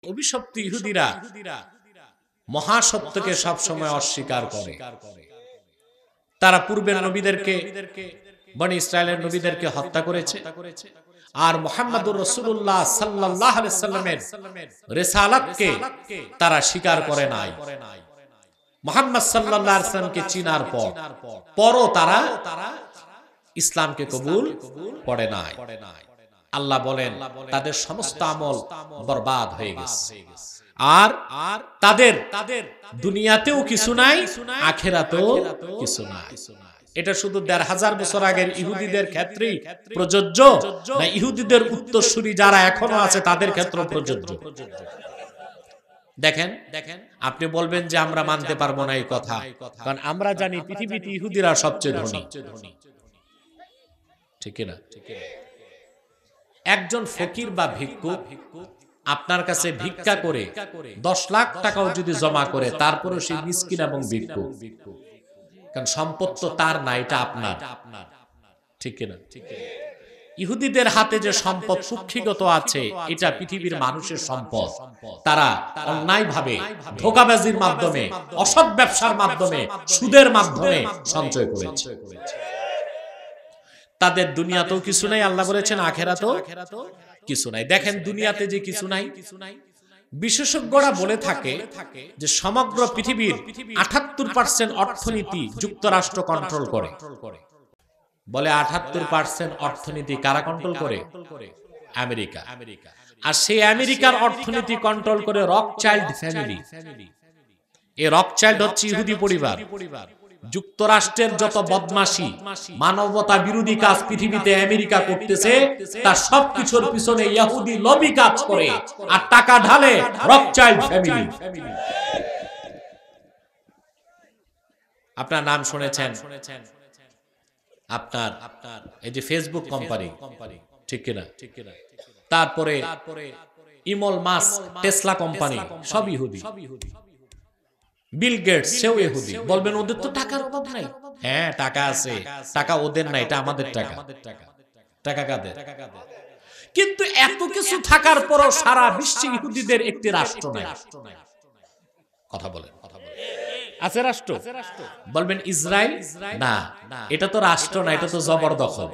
অভিশপ্ত ইহুদিরা মহাসত্যকে সব সময় অস্বীকার করে। তারা পূর্বের নবীদেরকে, বনি ইসরায়েলের নবীদেরকে হত্যা করেছে, আর মুহাম্মদুর রাসূলুল্লাহ সাল্লাল্লাহু আলাইহি সাল্লামের রিসালাতকে তারা স্বীকার করে নাই। মুহাম্মদ সাল্লাল্লাহু আলাইহি সাল্লামকে চিনার পরও তারা ইসলামকে কবুল করে নাই। আল্লাহ বলেন তাদের সমস্ত আমল বরবাদ হয়ে গেছে, আর তাদের দুনিয়াতেও কিছু নাই, আখিরাতেও কিছু নাই। এটা শুধু ১৫০০ বছর আগের ইহুদিদের ক্ষেত্রেই প্রযোজ্য, না ইহুদিদের উত্তরসূরি যারা এখনো আছে তাদের ক্ষেত্রেও প্রযোজ্য? দেখেন, আপনি বলবেন যে আমরা মানতে পারবো না এই কথা, কারণ আমরা জানি পৃথিবীতে ইহুদিরা সবচেয়ে ধনী, ঠিক না? একজন ফকির বা ভিক্ষুক আপনার কাছে ভিক্ষা করে ১০ লাখ টাকাও যদি জমা করে, তারপরও সে মিসকিন এবং ভিক্ষুক, কারণ সম্পদ তো তার না, এটা আপনার, ঠিক না? ইহুদিদের হাতে যে সম্পদ কুক্ষিগত আছে, এটা পৃথিবীর মানুষের সম্পদ। তারা অন্যায়ভাবে, ধোঁকাবাজির মাধ্যমে, অসৎ ব্যবসার মাধ্যমে, সুদের মাধ্যমে সঞ্চয় করেছে। তাদের দুনিয়াতেও কিছু নাই, আল্লাহ বলেছেন আখিরাতেও কিছু নাই। দেখেন দুনিয়াতে যে কিছু নাই, বিশেষজ্ঞরা বলে থাকে যে সমগ্র পৃথিবীর ৭৮% অর্থনীতি যুক্তরাষ্ট্র কন্ট্রোল করে। বলে ৭৮% অর্থনীতি কারা কন্ট্রোল করে? আমেরিকা। আর সেই আমেরিকার অর্থনীতি কন্ট্রোল করে রকচাইল্ড ফ্যামিলি। এই রকচাইল্ড হচ্ছে ইহুদি পরিবার। যুক্তরাষ্ট্রের যত বদমাশি, মানবতা বিরোধী কাজ পৃথিবীতে আমেরিকা করতেছে, তার সবকিছুর পিছনে ইহুদি লবি কাজ করে, আর টাকা ঢালে রকচাইল্ড ফ্যামিলি। আপনার নাম শুনেছেন, আপনার এই যে ফেসবুক কোম্পানি, ঠিক কিনা? তারপরে ইমল মাস্ক, টেসলা কোম্পানি, সব ইহুদি। বিল গেটস, সেও ইহুদি। বলবেন ওদের তো টাকার অভাব নাই। হ্যাঁ, টাকা আছে, টাকা ওদের নাই, এটা আমাদের টাকা। টাকা কাদের? কিন্তু এত কিছু থাকার পরও সারা বিশ্বে ইহুদিদের একটি রাষ্ট্র নাই। কথা বলেন, আছে রাষ্ট্র? বলবেন ইসরায়েল? না, এটা তো রাষ্ট্র না, এটা তো জবরদখল।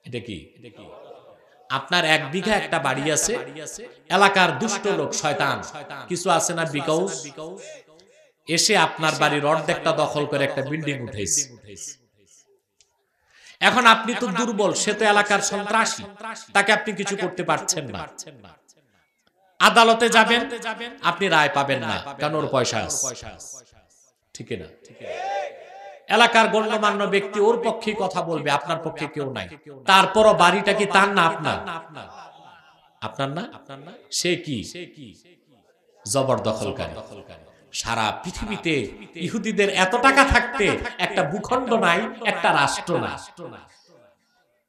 এটা কি? আপনার ১ বিঘা একটা বাড়ি আছে, এলাকার দুষ্ট লোক, শয়তান কিছু আছে না, বিকাউস, এসে আপনার বাড়ির অর্ধেকটা দখল করে একটা বিল্ডিং উঠেছে। এখন আপনি তো দুর্বল, সে তো এলাকার সন্ত্রাসী, তাকে আপনি কিছু করতে পারছেন না। আদালতে যাবেন, আপনি রায় পাবেন না, কারণ ওর পয়সা আছে, ঠিক না? এলাকার গণ্যমান্য ব্যক্তি ওর পক্ষে কথা বলবে, আপনার পক্ষে কেউ নাই। তারপরও বাড়িটা কি তার না আপনার? আপনার না? সে কি? জবরদখলকারী। সারা পৃথিবীতে ইহুদিদের এত টাকা থাকতে একটা ভূখণ্ড নাই, একটা রাষ্ট্র নাই,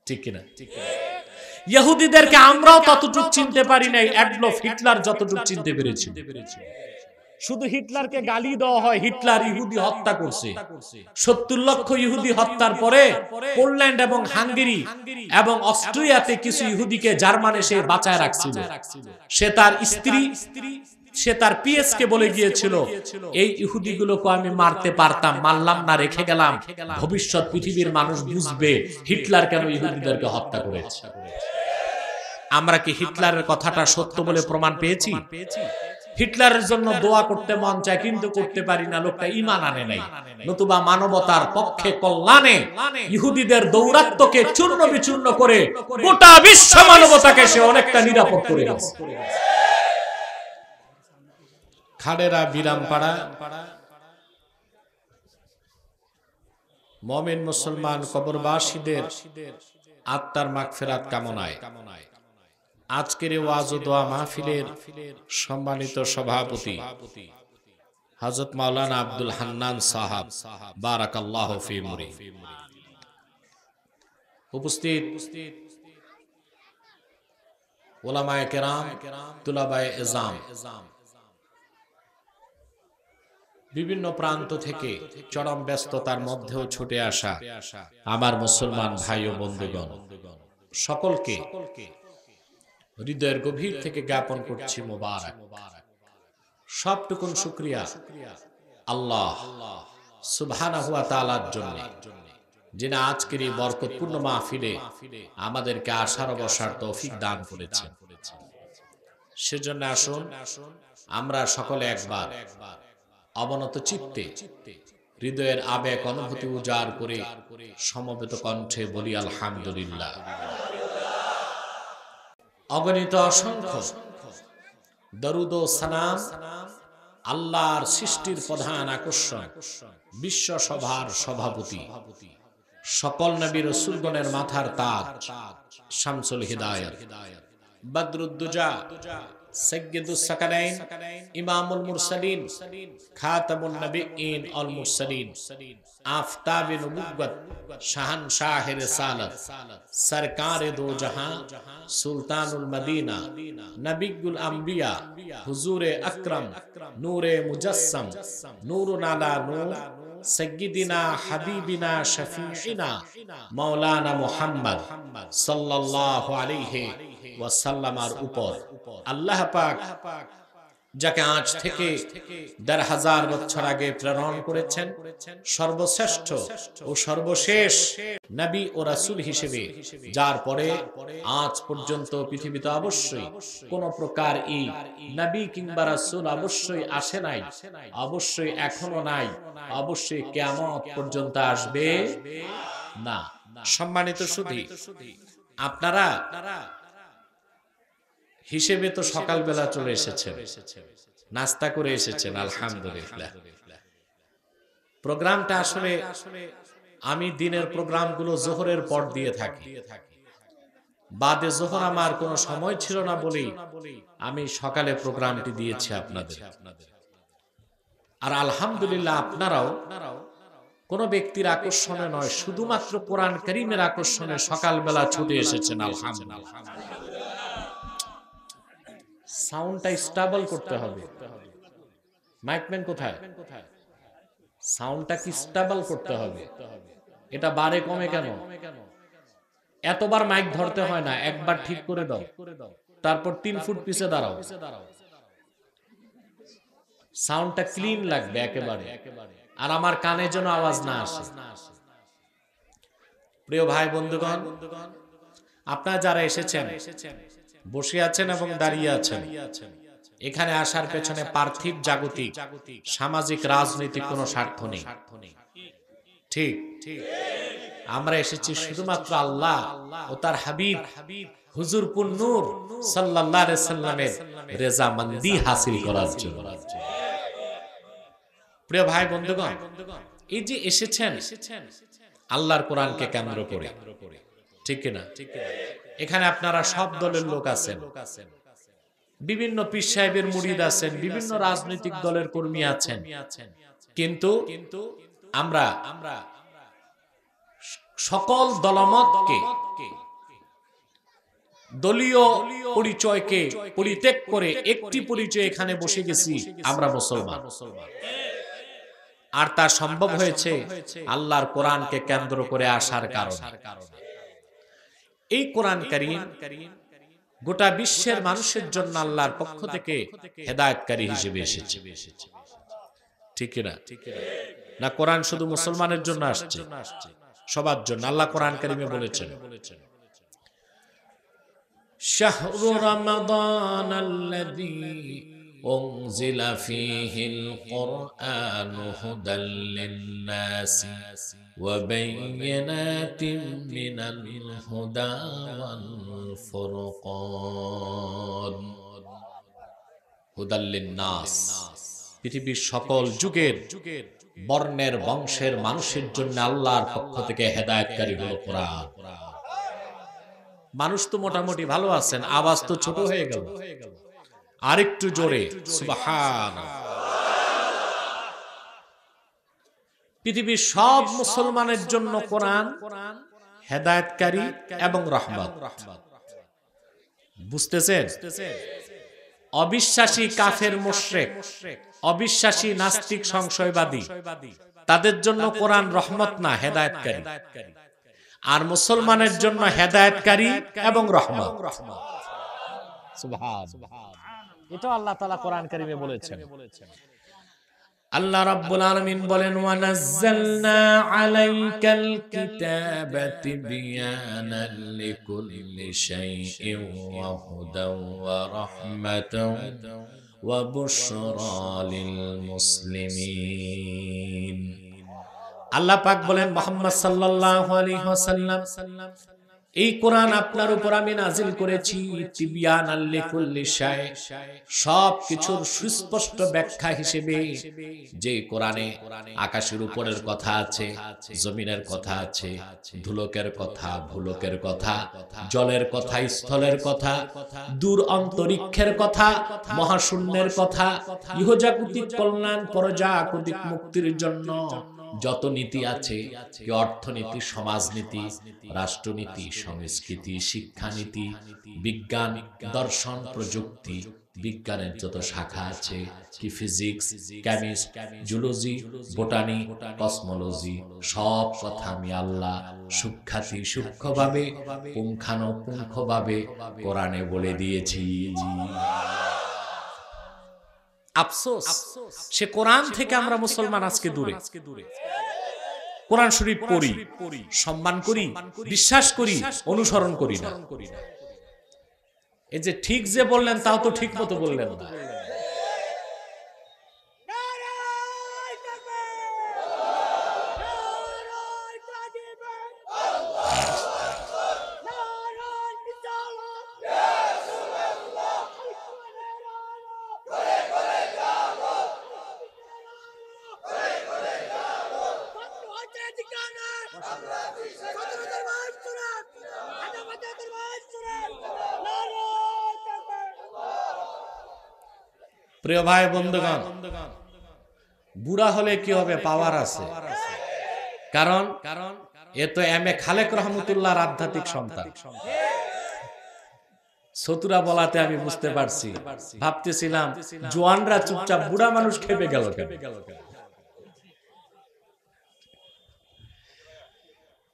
ঠিক কিনা? ইহুদিদেরকে আমরাও ততটুকু চিনতে পারি নাই অ্যাডলফ হিটলার যতটুকু চিনতে পেরেছি। শুধু হিটলারকে গালি দেওয়া হয়, হিটলার ইহুদি হত্যা করছে। ৭০ লক্ষ ইহুদি হত্যার পরে পোল্যান্ড এবং হাঙ্গেরি এবং অস্ট্রিয়াতে কিছু ইহুদিকে জার্মানে সে বাঁচায় রাখছিল। সে তার স্ত্রী, সে তার পিএস কে বলে গিয়েছিল, এই ইহুদিগুলোকে আমি মারতে পারতাম, মারলাম না, রেখে গেলাম, ভবিষ্যৎ পৃথিবীর মানুষ বুঝবে হিটলার কেন ইহুদিদেরকে হত্যা করেছে। আমরা কি হিটলারের কথাটা সত্য বলে প্রমাণ পেয়েছি? হিটলারের জন্য দোয়া করতে মন চায়, কিন্তু করতে পারি না, লোকটা ঈমান আনে নাই। নতুবা মানবতার পক্ষে কল্যাণে ইহুদিদের দৌরাত্ম্যকে চূর্ণ বিচূর্ণ করে গোটা বিশ্ব মানবতাকে সে অনেকটা নিরাপদ করে গেছে। খাড়েরা বিরামপাড়া মুমিন মুসলমান কবরবাসীদের আত্মার মাগফিরাত কামনায় আজকের ওয়াজ ও দোয়া মাহফিলের সম্মানিত সভাপতি হযরত মাওলানা আব্দুল হান্নান সাহাব, বারাকাল্লাহু ফি মুরি, উপস্থিত উলামায়ে কেরাম, তুলাবায়ে ইজাম, বিভিন্ন প্রান্ত থেকে চরম ব্যস্ততার মধ্যেও ছুটে আসা আমার মুসলমান ভাই ও বন্ধুগণ, সকলকে হৃদয়ের গভীর থেকে জ্ঞাপন করছি মোবারক। সবটুকুন শুকরিয়া আল্লাহ সুবহানাহু ওয়া তাআলার জন্য, যিনি আজকের এই বরকতপূর্ণ মাহফিলে আমাদেরকে আসার বসার তৌফিক দান করেছেন। সেজন্য আসুন আমরা সকলে একবার অবনত চিত্তে হৃদয়ের আবেগ অনুভূতি উজাড় করে সমবেত কণ্ঠে বলি আলহামদুলিল্লাহ। অগণিত অসংখ্য দরুদ ও সালাম আল্লাহর সৃষ্টির প্রধান আকর্ষণ, বিশ্ব সভার সভাপতি, সকল নবী রাসূলগণের মাথার তাজ, শামসুল হিদায়াত, বদরুদ্দুজা, সাইয়্যিদুস সাকালাইন, ইমামুল মুরসালিন, খাতামুন নবিয়্যিন ওয়াল মুরসালিন, আফতাবে নবুওয়াত, শাহনশাহে রিসালাত, সরকারে দো জাহান, সুলতানুল মদিনা, নবিয়ুল আম্বিয়া, হুজুরে আকরাম, নূরে মুজাসসাম, নূরুন আলা নূর, সাইয়্যিদিনা হাবিবিনা শফিঈনা মাওলানা মুহাম্মদ সাল্লাল্লাহু আলাইহি ওয়াসাল্লামের উপর আল্লাহ পাক যাকে আজ থেকে ১,৫০০ বছর আগে প্রেরণ করেছেন, সর্বশ্রেষ্ঠ ও সর্বশেষ নবী ও রাসূল হিসেবে, যার পরে আজ পর্যন্ত পৃথিবীতে অবশ্যই কোন প্রকার এই নবী কিংবা রাসূল অবশ্যই আসে নাই, অবশ্যই এখনো নাই, অবশ্যই কিয়ামত পর্যন্ত আসবে না। সম্মানিত সুধী, আপনারা হিসেবে তো সকালবেলা চলে এসেছেন, নাস্তা করে এসেছেন, আলহামদুলিল্লাহ। প্রোগ্রামটা আসলে আমি দিনের প্রোগ্রামগুলো জোহরের পর দিয়ে থাকি, বাদে জোহর আমার কোনো সময় ছিল না বলেই আমি সকালে প্রোগ্রামটি দিয়েছি আপনাদের। আর আলহামদুলিল্লাহ আপনারাও কোন ব্যক্তির আকর্ষণে নয়, শুধুমাত্র কোরআন কারীমের আকর্ষণে সকালবেলা ছুটে এসেছেন, আলহামদুলিল্লাহ। সাউন্ডটা স্টেবল করতে হবে। মাইকম্যান কোথায়? সাউন্ডটা কি স্টেবল করতে হবে। এটা বারে কমে কেন? এতবার মাইক ধরতে হয় না, একবার ঠিক করে দাও, তারপর ৩ ফুট পিছে দাঁড়াও। সাউন্ডটা ক্লিন লাগবে একেবারে, আর আমার কানে যেন আওয়াজ না আসে। প্রিয় ভাই বন্ধুগণ, আপনারা যারা এসেছেন, বসে আছেন এবং দাঁড়িয়ে আছেন, এখানে আসার পেছনে পার্থিব, জাগতিক, সামাজিক, রাজনৈতিক কোনো স্বার্থ নেই। ঠিক, আমরা এসেছি শুধুমাত্র আল্লাহ ও তার হাবিব হুজুর পুন-নূর সাল্লাল্লাহু আলাইহি সাল্লামের রেজামন্দি হাসিল করার জন্য। প্রিয় ভাই বন্ধুগণ, এই যে এসেছেন আল্লাহর কোরআনকে কেন্দ্র করে, ঠিক কিনা? এখানে আপনারা সব দলের লোক আছেন, বিভিন্ন পীর সাহেবের মুরিদ আছেন, বিভিন্ন রাজনৈতিক দলের কর্মী আছেন, কিন্তু আমরা সকল দলমতকে, দলীয় পরিচয়কে পরিত্যাগ করে একটি পরিচয় এখানে বসে গেছি, আমরা মুসলমান। আর তা সম্ভব হয়েছে আল্লাহর কোরআনকে কেন্দ্র করে আসার কারণে। এই কোরআন কারীম গোটা বিশ্বের মানুষের জন্য আল্লাহর পক্ষ থেকে হেদায়েতকারী হিসেবে এসেছে, ঠিক না? না, কোরআন শুধু মুসলমানের জন্য আসছে? সবার জন্য। আল্লাহ কোরআন কারীমে বলেছেন, শাহরু রমাদানাল্লাযী উনজিলা ফীহিল কুরআনু হুদাল লিন-নাসি ওয়া বায়্যিনাতিন মিনাল হুদা ওয়াল ফুরকান। হুদাল লিন-নাস, পৃথিবীর সকল যুগের, বর্ণের, বংশের মানুষের জন্য আল্লাহর পক্ষ থেকে হেদায়েতকারী হলো কোরআন। মানুষ তো মোটামুটি ভালো আছেন, আওয়াজ তো ছোট হয়ে গেল, আরেকটু জোরে সুবহানাল্লাহ। পৃথিবীর সব মুসলমানের জন্য কোরআন হেদায়েতকারী এবং রহমত। বুঝতেছেন? অবিশ্বাসী, কাফের, মুশরিক, অবিশ্বাসী, নাস্তিক, সংশয়বাদী, তাদের জন্য কোরআন রহমত না, হেদায়েতকারী। আর মুসলমানের জন্য হেদায়েতকারী এবং রহমত। সুবহানাল্লাহ। এটা আল্লাহ তাআলা কোরআন কারীমে বলেছেন। আল্লাহ রাব্বুল আলামিন বলেন ওয়া নাযালনা আলাইকাল কিতাবা তিবয়ানান লিকুল্লি শাইইন ওয়া হুদাও ওয়া রাহমাতাও ওয়া বুশরা লিল মুসলিমিন। আল্লাহ পাক বলেন মুহাম্মদ সাল্লাল্লাহু আলাইহি ওয়াসাল্লাম, এই কোরআন আপনার উপর আমি নাজিল করেছি তিবয়ানাল লিকুল্লি শাই, সব কিছুর সুস্পষ্ট ব্যাখ্যা হিসেবে। যে কোরআনে আকাশের উপরের কথা আছে, জমিনের কথা আছে, ধুলোকের কথা, ভুলোকের কথা, জলের কথা, স্থলের কথা, দূর অন্তরিক্ষের কথা, মহাশূন্যের কথা, ইহজাগতিক কল্যাণ পরজাগতিক মুক্তির জন্য যত নীতি আছে, কি অর্থনীতি, সমাজনীতি, রাষ্ট্রনীতি, সংস্কৃতি, শিক্ষানীতি, বিজ্ঞান, দর্শন, প্রযুক্তি, বিজ্ঞানের যত শাখা আছে, কি physics, chemistry, zoology, botany, cosmology, সব কথা আমি আল্লাহ সূক্ষ্মাতি সূক্ষ্মভাবে, পুঙ্খানুপুঙ্খভাবে কোরআনে বলে দিয়েছি। আফসোস, সে কোরআন থেকে আমরা মুসলমান আজকে দূরে। কোরআন শরীফ পড়ি, সম্মান করি, বিশ্বাস করি, অনুসরণ করি না। এই যে ঠিক যে বললেন তাও তো ঠিক মতো বললেন না। প্রিয় ভাই বন্ধুগণ, বুড়া হলে কি হবে? পাওয়ার আছে। কারণ এ তো এম.এ. খালেক রহমতুল্লাহর আধ্যাত্মিক সন্তান। চতুরা বলাতে আমি বুঝতে পারছি, ভাবতেছিলাম জোয়ানরা চুপচাপ, বুড়া মানুষ খেপে গেল কেন?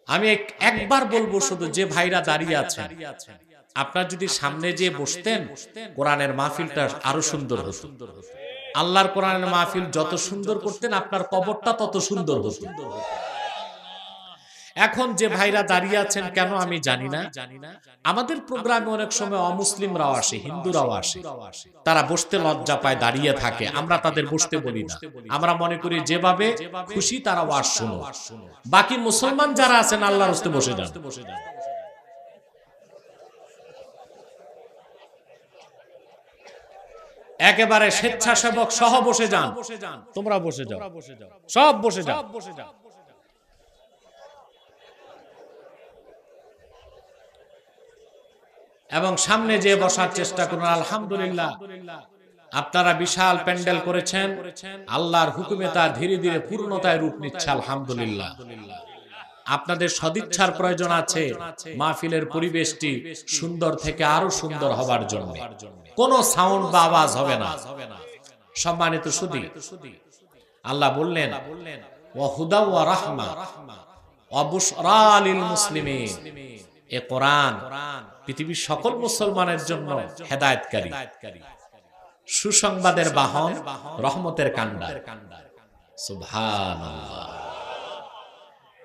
আমি একবার বলবো শুধু, যে ভাইরা দাঁড়িয়ে আছেন, আপনার যদি সামনে যে বসতেন, কোরআনের মাহফিলটা আরো সুন্দর হতো। আল্লাহর কোরআনের মাহফিল যত সুন্দর করতেন, আপনার কবরটা তত সুন্দর হতো। এখন যে ভাইরা দাঁড়িয়ে আছেন কেন আমি জানি না। আমাদের প্রোগ্রামে অনেক সময় অমুসলিমরাও আসে, হিন্দুরাও আসে, তারা বসতে লজ্জা পায়, দাঁড়িয়ে থাকে। আমরা তাদের বসতে বলি না, আমরা মনে করি যেভাবে খুশি তারা ওয়াজ শুনো। বাকি মুসলমান যারা আছেন আল্লাহর রাস্তে বসে যান। একেবারে স্বেচ্ছাসেবক সহ বসে যান। তোমরা বসে যাও, সব বসে যাও। এবং সামনে যে বসার চেষ্টা করুন। আলহামদুলিল্লাহ, আপনারা বিশাল প্যান্ডেল করেছেন, আল্লাহর হুকুমে তা ধীরে ধীরে পূর্ণতায় রূপ নিচ্ছে। আলহামদুলিল্লাহ, আপনাদের সদিচ্ছার প্রয়োজন আছে মাহফিলের পরিবেশটি সুন্দর থেকে আরো সুন্দর হবার জন্য। কোনো সাউন্ড বা আওয়াজ হবে না। সম্মানিত সুধী, আল্লাহ বললেন ওয়া হুদা ওয়া রাহমা ওয়া বুশরা লিল মুসলিমিন। এ কোরআন পৃথিবীর সকল মুসলমানের জন্য হেদায়েতকারী, সুসংবাদের বাহন, রহমতের কান্ডার। সুবহানাল্লাহ।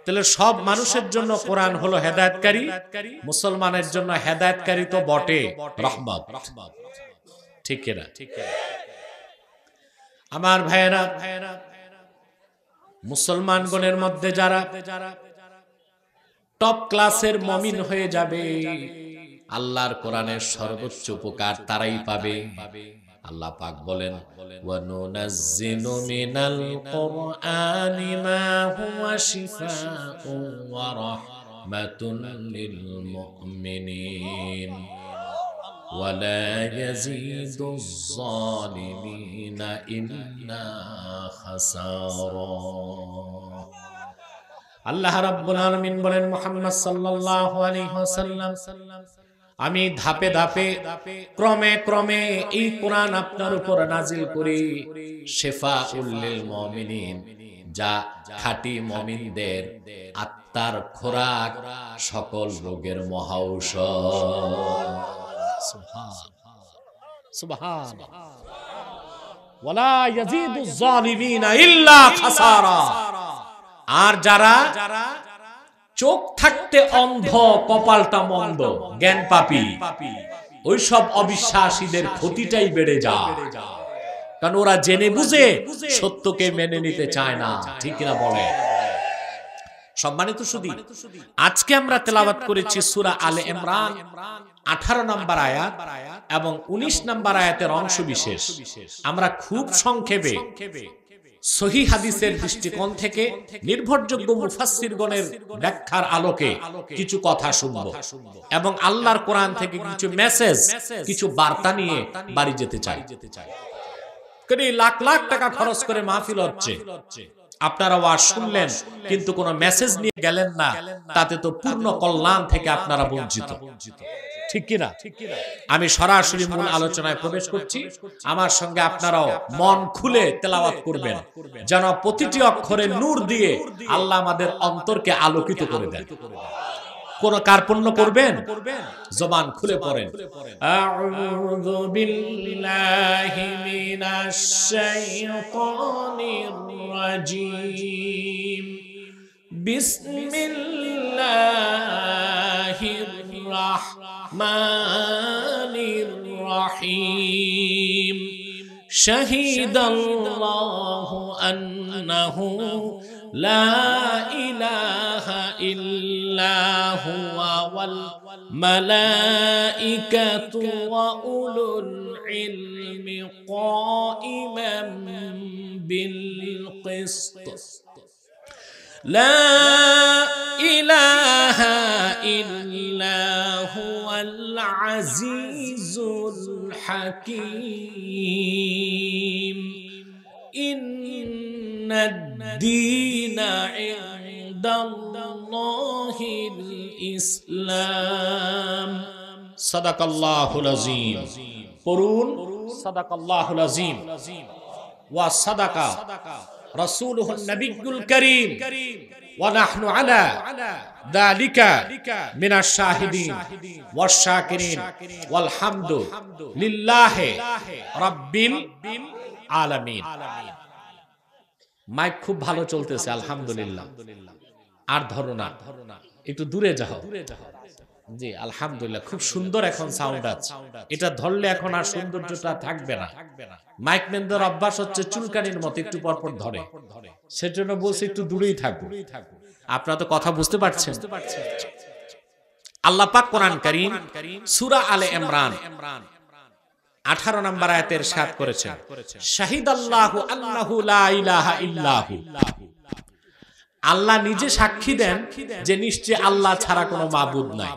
তাহলে সব মানুষের জন্য কোরআন হলো হেদায়েতকারী, মুসলমানের জন্য হেদায়েতকারী তো বটে, রহমত। ঠিক না? আমার ভাইয়েরা, মুসলমানগণের মধ্যে যারা টপ ক্লাসের মুমিন হয়ে যাবে, আল্লাহর কোরআনের সর্বোচ্চ উপকার তারাই পাবে। আল্লাহ পাক বলেন ওয়া নুনাজ্জিলু মিনাল কুরআনি মা হুয়া শিফাউন ওয়া রাহমাতুন লিল মুমিনিন ওয়া লা ইয়াজিদুজ যালিমিনা ইল্লা খাসারা। আল্লাহ রাব্বুল আলামিন বলেন মুহাম্মদ সাল্লাল্লাহু আলাইহি ওয়াসাল্লাম, আমি ধাপে ধাপে ক্রমে ক্রমে এই কোরআন আপনার উপর নাজিল করি শিফাউল লিল মুমিনিন, যা খাঁটি মুমিনদের আত্মার খোরাক, সকল রোগের মহাঔষধ। সুবহানাল্লাহ। সুবহানাল্লাহ। ওয়ালা ইয়াজিদুজ জালিমিনা ইল্লা খাসারা। আর যারা চোখ থাকতে অন্ধ, কপালটা মন্দ, জ্ঞান পাপী, ওইসব অবিশ্বাসীদের ক্ষতিটাই বেড়ে যায়। কারণ ওরা জেনে বুঝে সত্যকে মেনে নিতে চায় না, ঠিক না বলে? সম্মানিত সুধী, আজকে আমরা তেলাওয়াত করেছি সূরা আলে ইমরান 18 নম্বর আয়াত এবং 19 নম্বর আয়াতের অংশ বিশেষ। আমরা খুব সংক্ষেপে সহিহ হাদিসের দৃষ্টিকোণ থেকে নির্ভরযোগ্য মুফাসসিরগণের ব্যাখ্যার আলোকে কিছু কথা শুনব এবং আল্লাহর কোরআন থেকে কিছু মেসেজ, কিছু বার্তা নিয়ে বাড়ি যেতে চাই। লাখ লাখ টাকা খরচ করে মাহফিল হচ্ছে, আপনারা ওয়াজ শুনলেন কিন্তু কোনো মেসেজ নিয়ে গেলেন না, তাতে তো পূর্ণ কল্যাণ থেকে আপনারা বঞ্চিত, ঠিক কিনা? আমি সরাসরি মূল আলোচনায় প্রবেশ করছি। আমার সঙ্গে আপনারাও মন খুলে তেলাওয়াত করবেন, যেন প্রতিটি অক্ষরে নূর দিয়ে আল্লাহ আমাদের অন্তরকে আলোকিত করে দেন। কোন কার্পণ্য করবেন? জবান খুলে পড়েন। আউযু বিল্লাহি মিনাশ শাইতানির রাজীম। বিসমিল্লাহির রাহমানির রাহিম। শাহিদাল্লাহু আন্নাহু লা ইলাহা ইল্লা হুয়া ওয়াল মালাইকাতু ওয়া উলুল ইলমি কাইমান বিল কিসত। লা ইলাহা ইল্লা হুয়াল আজিজুল হাকীম। ইন্নাদ-দীনা ইনদাল্লাহিল ইসলাম। সাদাকাল্লাহুল আযীম। পড়ুন, সাদাকাল্লাহুল আযীম ওয়া সাদাকা রাসূলুহুন নবিয়্যুল কারীম ওয়া নাহনু আলা যালিকা মিনাশ শাহিদিন ওয়াশ শাকিরিন ওয়াল হামদু লিল্লাহি রাব্বিল আলামিন। মাইক খুব ভালো চলতেছে, আলহামদুলিল্লাহ। আর ধরো না, একটু দূরে যাও। জি, আলহামদুলিল্লাহ, খুব সুন্দর এখন সাউন্ড আছে। এটা ধরলে এখন আর সৌন্দর্যটা থাকবে না। মাইক ম্যানদের অভ্যাস হচ্ছে চুলকানির মতো একটু পর পর ধরে, সেজন্য বলছি একটু দূরেই থাকো। আপনারা তো কথা বুঝতে পারছেন। আল্লাহ পাক কোরআন কারীম সূরা আলে ইমরান 18 নম্বর আয়াতে ইরশাদ করেছেন, শাহিদাল্লাহু আন্নাহু লা ইলাহা ইল্লাহু। আল্লাহ নিজে সাক্ষী দেন যে নিশ্চয় আল্লাহ ছাড়া কোনো মাবুদ নাই।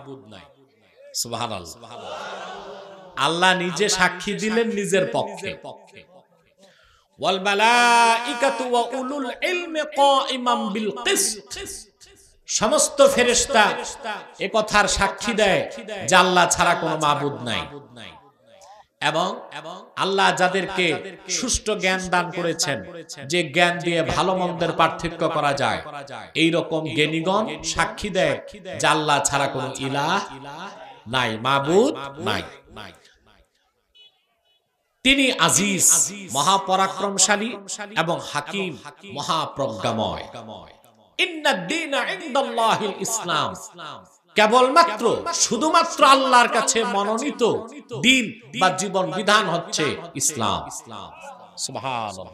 সুবহানাল্লাহ। আল্লাহ নিজে সাক্ষী দিলেন নিজের পক্ষে। ওয়াল মালাইকাতু ওয়া উলুল ইলমি কাইমান বিল কিসত। সমস্ত ফেরেশতা এ কথার সাক্ষী দেয় যে আল্লাহ ছাড়া কোনো মাবুদ নাই। এবং আল্লাহ যাদেরকে সুষ্ঠু জ্ঞান দান করেছেন, যে জ্ঞান দিয়ে ভালো মন্দের পার্থক্য করা যায়, এই রকম জ্ঞানীগণ সাক্ষী দেয় যে আল্লাহ ছাড়া কোনো ইলাহ নাই, মাবুদ নাই। তিনি আজিজ, মহাপরাক্রমশালী এবং হাকিম, মহাপ্রজ্ঞাময়। ইন্নাদ-দীনা ইনদাল্লাহিল ইসলাম। কেবলমাত্র শুধুমাত্র আল্লাহর কাছে মনোনীত দিন বা জীবন বিধান হচ্ছে ইসলাম। সুবহানাল্লাহ,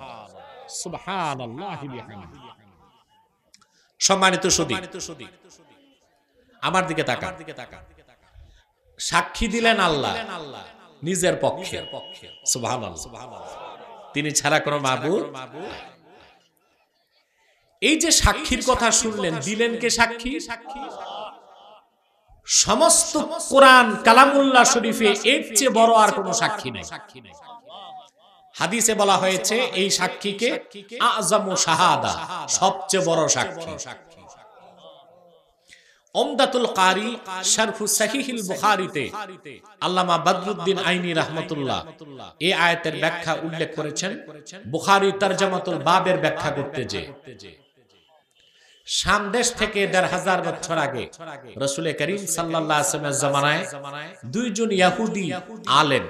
সুবহানাল্লাহি বিহামদিহি। সম্মানিত সুধী, আমার দিকে তাকান। সাক্ষী দিলেন আল্লাহ নিজের পক্ষে। সুবহানাল্লাহ। তিনি ছাড়া কোনো মাবুদ। এই যে সাক্ষীর কথা শুনলেন, দিলেন কে সাক্ষী? সমস্ত কোরআন কালামুল্লাহ শরীফে এর চেয়ে বড় আর কোনো সাক্ষী নেই। হাদিসে বলা হয়েছে এই সাক্ষীকে আযমু শাহাদা, সবচেয়ে বড় সাক্ষী। উমদাতুল কারি শারহু সাহিহুল বুখারীতে আল্লামা বদরুদ্দিন আইনি রাহমাতুল্লাহ এই আয়াতের ব্যাখ্যা উল্লেখ করেছেন বুখারী তরজমাতুল বাবের ব্যাখ্যা করতে যে শাম দেশ থেকে ১৫০০ বছর আগে রাসূল করিম সাল্লাল্লাহু আলাইহি ওয়াসাল্লামের জামানায় দুইজন ইহুদি আলেম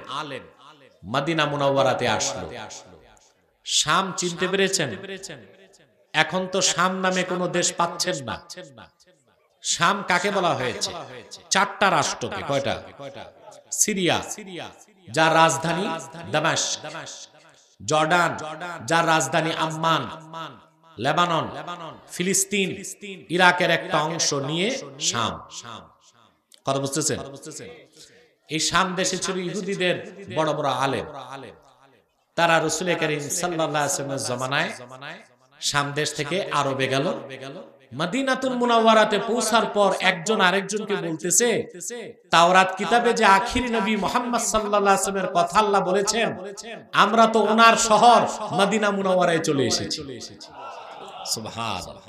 মদিনা মুনাওয়ারাতে আসলো। শাম চিনতে পেরেছেন? এখন তো শাম নামে কোনো দেশ পাচ্ছেন না। শাম কাকে বলা হয়েছে? চারটা রাষ্ট্রকে। কয়টা? সিরিয়া, যার রাজধানী দামেস্ক, জর্ডান, যার রাজধানী আম্মান, লেবানন, ফিলিস্তিন, ইরাকের একটা অংশ নিয়ে শাম। কথা বুঝতেছেন? এই শাম দেশে ছিল ইহুদিদের বড় বড় আলেম। তারা রাসূল করিম সাল্লাল্লাহু আলাইহি ওয়াসাল্লামের জামানায় শাম দেশ থেকে আরবে গেল। মদিনাতুল মুনাওয়ারাতে পৌঁছার পর একজন আরেকজনকে বলতেছে, তাওরাত কিতাবে যে আখিরি নবী মুহাম্মদ সাল্লাল্লাহু আলাইহি ওয়াসাল্লামের কথা আল্লাহ বলেছেন, আমরা তো ওনার শহর মদিনা মুনাওয়ারায় চলে এসেছি। সুবহানাল্লাহ।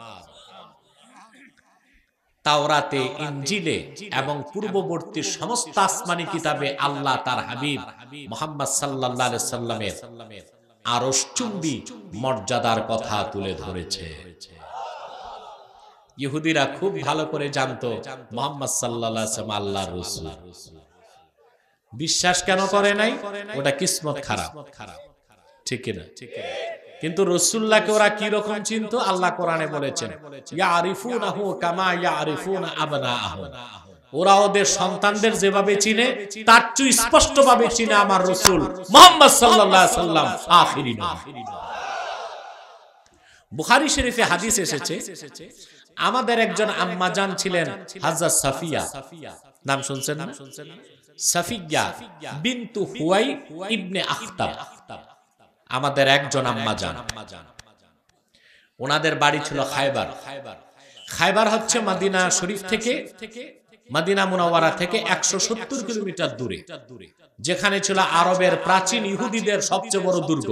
তাওরাতে, ইনজিলে এবং পূর্ববর্তী সমস্ত আসমানি কিতাবে আল্লাহ তার হাবিব মুহাম্মদ সাল্লাল্লাহু আলাইহি ওয়াসাল্লামের আরশচুম্বী মর্যাদার কথা তুলে ধরেছে। ইহুদিরা খুব ভালো করে জানতো মুহাম্মদ সাল্লাল্লাহু আলাইহি ওয়াসাল্লাম আল্লাহর রাসূল। বিশ্বাস কেন করে নাই? ওটা কিসমত খারাপ, ঠিক না? কিন্তু রাসূলুল্লাহকে ওরা কি রকম চিনতো? আল্লাহ কোরআনে বলেছেন, ইয়ারিফুনাহু কামা ইয়ারিফুনা আবনাআহুম। ওরা ওদের সন্তানদের যেভাবে চিনে তার চেয়ে স্পষ্টভাবে চিনে আমার রাসূল মুহাম্মদ সাল্লাল্লাহু আলাইহি ওয়াসাল্লাম আখিরি নবী। বুখারী শরীফে হাদিস এসেছে, আমাদের একজন আম্মা জান ছিলেন হযরত সাফিয়া। নাম শুনছেন না? সাফিয়া বিনতু হুয়াই ইবনে আখতাব। আমাদের একজন আম্মা জান, ওনাদের বাড়ি ছিল খায়বার। খায়বার হচ্ছে মদিনা শরীফ থেকে, মদিনা মুনাওয়ারা থেকে 170 কিলোমিটার দূরে, যেখানে ছিল আরবের প্রাচীন ইহুদিদের সবচেয়ে বড় দুর্গ।